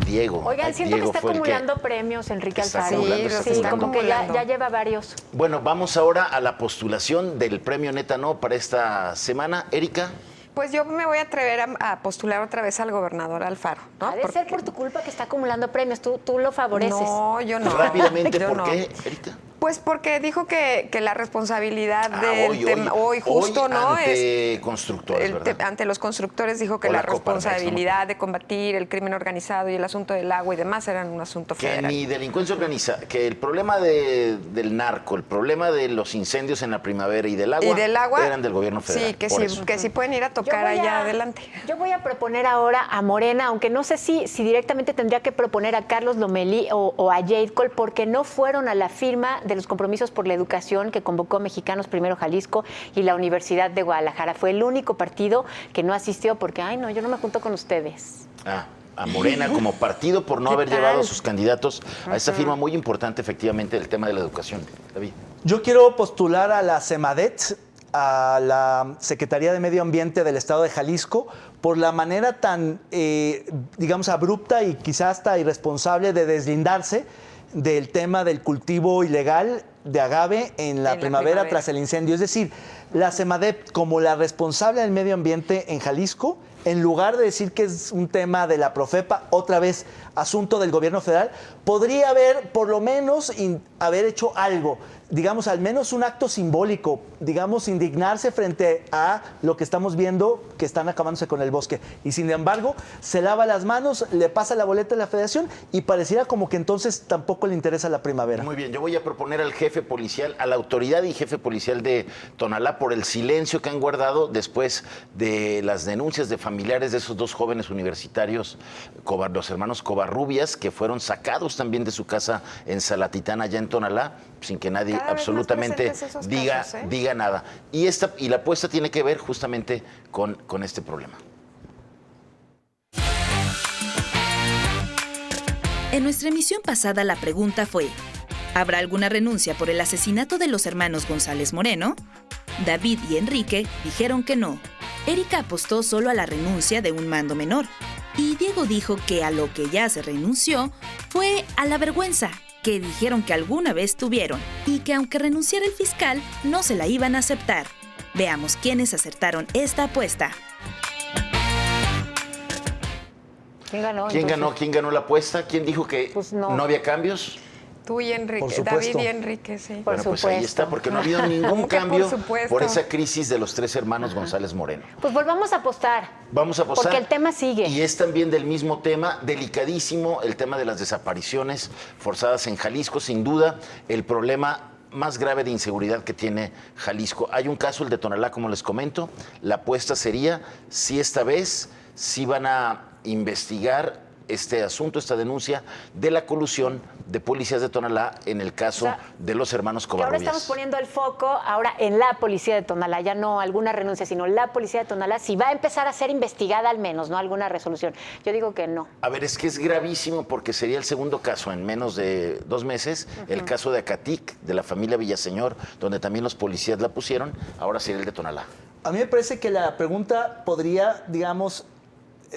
Speaker 4: Diego.
Speaker 3: Oigan, siento
Speaker 4: Diego
Speaker 3: que está
Speaker 4: fue el
Speaker 3: acumulando premios Enrique
Speaker 4: está
Speaker 3: Alfaro.
Speaker 4: acumulando, está
Speaker 3: Sí,
Speaker 4: acumulando.
Speaker 3: como que ya lleva varios.
Speaker 4: Bueno, vamos ahora a la postulación del premio Neta No para esta semana. Erika.
Speaker 6: Pues yo me voy a atrever a postular otra vez al gobernador Alfaro, ¿no?
Speaker 3: Ha de ser por tu culpa que está acumulando premios. Tú lo favoreces.
Speaker 6: No, yo no.
Speaker 4: Rápidamente,
Speaker 6: Yo
Speaker 4: ¿por
Speaker 6: no.
Speaker 4: qué, Erika?
Speaker 6: Pues porque dijo que la responsabilidad del
Speaker 4: hoy,
Speaker 6: tema, hoy justo,
Speaker 4: hoy
Speaker 6: ¿no?
Speaker 4: ante constructores, ¿verdad?
Speaker 6: Ante los constructores dijo que
Speaker 4: O
Speaker 6: la
Speaker 4: la Coparmex,
Speaker 6: responsabilidad de combatir el crimen organizado y el asunto del agua y demás eran un asunto
Speaker 4: Que
Speaker 6: federal.
Speaker 4: ni delincuencia organizada, que el problema del narco, el problema de los incendios en la primavera y del agua eran del gobierno federal.
Speaker 6: Sí,
Speaker 4: por
Speaker 6: que
Speaker 4: eso.
Speaker 6: sí pueden ir a tocar
Speaker 3: Yo voy
Speaker 6: allá adelante.
Speaker 3: Yo voy a proponer ahora a Morena, aunque no sé si directamente tendría que proponer a Carlos Lomelí o a Jade Cole, porque no fueron a la firma de los compromisos por la educación que convocó Mexicanos Primero Jalisco y la Universidad de Guadalajara. Fue el único partido que no asistió porque, ay no, yo no me junto con ustedes.
Speaker 4: A Morena como partido por no
Speaker 3: ¿Qué
Speaker 4: haber
Speaker 3: tal?
Speaker 4: llevado a sus candidatos a esta firma muy importante, efectivamente, el tema de la educación. David.
Speaker 5: Yo quiero postular a la CEMADET, a la Secretaría de Medio Ambiente del Estado de Jalisco, por la manera tan, digamos, abrupta y quizás hasta irresponsable de deslindarse del tema del cultivo ilegal de agave en la primavera tras el incendio. Es decir, la CEMADET, como la responsable del medio ambiente en Jalisco, en lugar de decir que es un tema de la Profepa, otra vez asunto del gobierno federal, podría haber por lo menos haber hecho algo, digamos, al menos un acto simbólico, digamos, indignarse frente a lo que estamos viendo que están acabándose con el bosque. Y sin embargo, se lava las manos, le pasa la boleta a la federación y pareciera como que entonces tampoco le interesa la primavera.
Speaker 4: Muy bien, yo voy a proponer al jefe policial, a la autoridad y jefe policial de Tonalá por el silencio que han guardado después de las denuncias de familiares de esos dos jóvenes universitarios, los hermanos Covarrubias, que fueron sacados también de su casa en Salatitán, allá en Tonalá, sin que nadie
Speaker 6: Cada vez más
Speaker 4: absolutamente
Speaker 6: presentes esos
Speaker 4: diga,
Speaker 6: casos, ¿eh?
Speaker 4: diga nada. Y la apuesta tiene que ver justamente con este problema.
Speaker 1: En nuestra emisión pasada la pregunta fue, ¿habrá alguna renuncia por el asesinato de los hermanos González Moreno? David y Enrique dijeron que no. Erika apostó solo a la renuncia de un mando menor. Y Diego dijo que a lo que ya se renunció fue a la vergüenza que dijeron que alguna vez tuvieron y que aunque renunciara el fiscal, no se la iban a aceptar. Veamos quiénes acertaron esta apuesta.
Speaker 3: ¿Quién ganó?
Speaker 4: ¿Quién
Speaker 3: entonces?
Speaker 4: ganó? ¿Quién ganó la apuesta? ¿Quién dijo que
Speaker 3: Pues no.
Speaker 4: había cambios?
Speaker 6: Tú y Enrique,
Speaker 5: Por supuesto.
Speaker 6: David y Enrique, sí.
Speaker 3: Por
Speaker 4: Bueno, pues ahí
Speaker 3: supuesto.
Speaker 4: está, porque no ha habido ningún
Speaker 6: ¿Cómo que por
Speaker 4: cambio
Speaker 6: supuesto?
Speaker 4: por esa crisis de los tres hermanos González Moreno.
Speaker 3: Pues volvamos a apostar.
Speaker 4: Vamos a apostar.
Speaker 3: Porque el tema sigue.
Speaker 4: Y es también del mismo tema, delicadísimo, el tema de las desapariciones forzadas en Jalisco, sin duda, el problema más grave de inseguridad que tiene Jalisco. Hay un caso, el de Tonalá, como les comento. La apuesta sería si esta vez sí van a investigar este asunto, esta denuncia de la colusión de policías de Tonalá en el caso de los hermanos
Speaker 3: Que ahora
Speaker 4: Covarrubias.
Speaker 3: estamos poniendo el foco ahora en la policía de Tonalá, ya no alguna renuncia, sino la policía de Tonalá, si va a empezar a ser investigada al menos, no alguna resolución. Yo digo que no.
Speaker 4: A ver, es que es gravísimo porque sería el segundo caso en menos de 2 meses, el caso de Acatic, de la familia Villaseñor, donde también los policías la pusieron, ahora sería el de Tonalá.
Speaker 5: A mí me parece que la pregunta podría, digamos,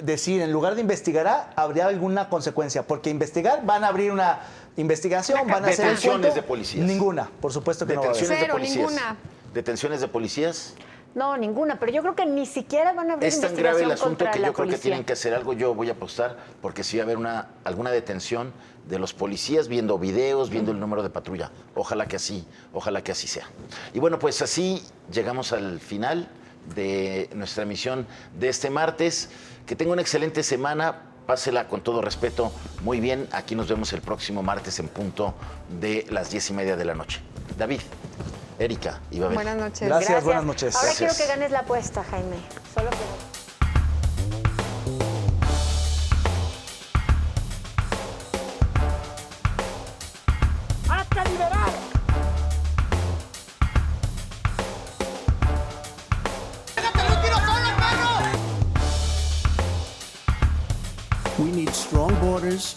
Speaker 5: decir, en lugar de investigará, habría alguna consecuencia, porque investigar van a abrir una investigación, van a hacer el
Speaker 4: Detenciones
Speaker 5: cuento.
Speaker 4: de policías.
Speaker 5: Ninguna, por supuesto que no va a haber.
Speaker 4: Detenciones de
Speaker 6: Cero,
Speaker 4: policías.
Speaker 6: ninguna.
Speaker 4: Detenciones de policías.
Speaker 3: No, ninguna, pero yo creo que ni siquiera van a haber
Speaker 4: Es tan grave el
Speaker 3: investigación
Speaker 4: asunto
Speaker 3: contra
Speaker 4: que
Speaker 3: la
Speaker 4: yo creo que
Speaker 3: policía.
Speaker 4: tienen que hacer algo. Yo voy a apostar porque sí va a haber alguna detención de los policías viendo videos, viendo el número de patrulla. Ojalá que así sea. Y bueno, pues así llegamos al final de nuestra emisión de este martes. Que tenga una excelente semana. Pásela con todo respeto muy bien. Aquí nos vemos el próximo martes en punto de las 10:30 de la noche. David, Erika y Babel.
Speaker 6: Buenas noches.
Speaker 5: Gracias, buenas noches.
Speaker 3: Ahora
Speaker 4: Gracias.
Speaker 3: quiero que ganes la apuesta, Jaime. Solo que...
Speaker 2: We need strong borders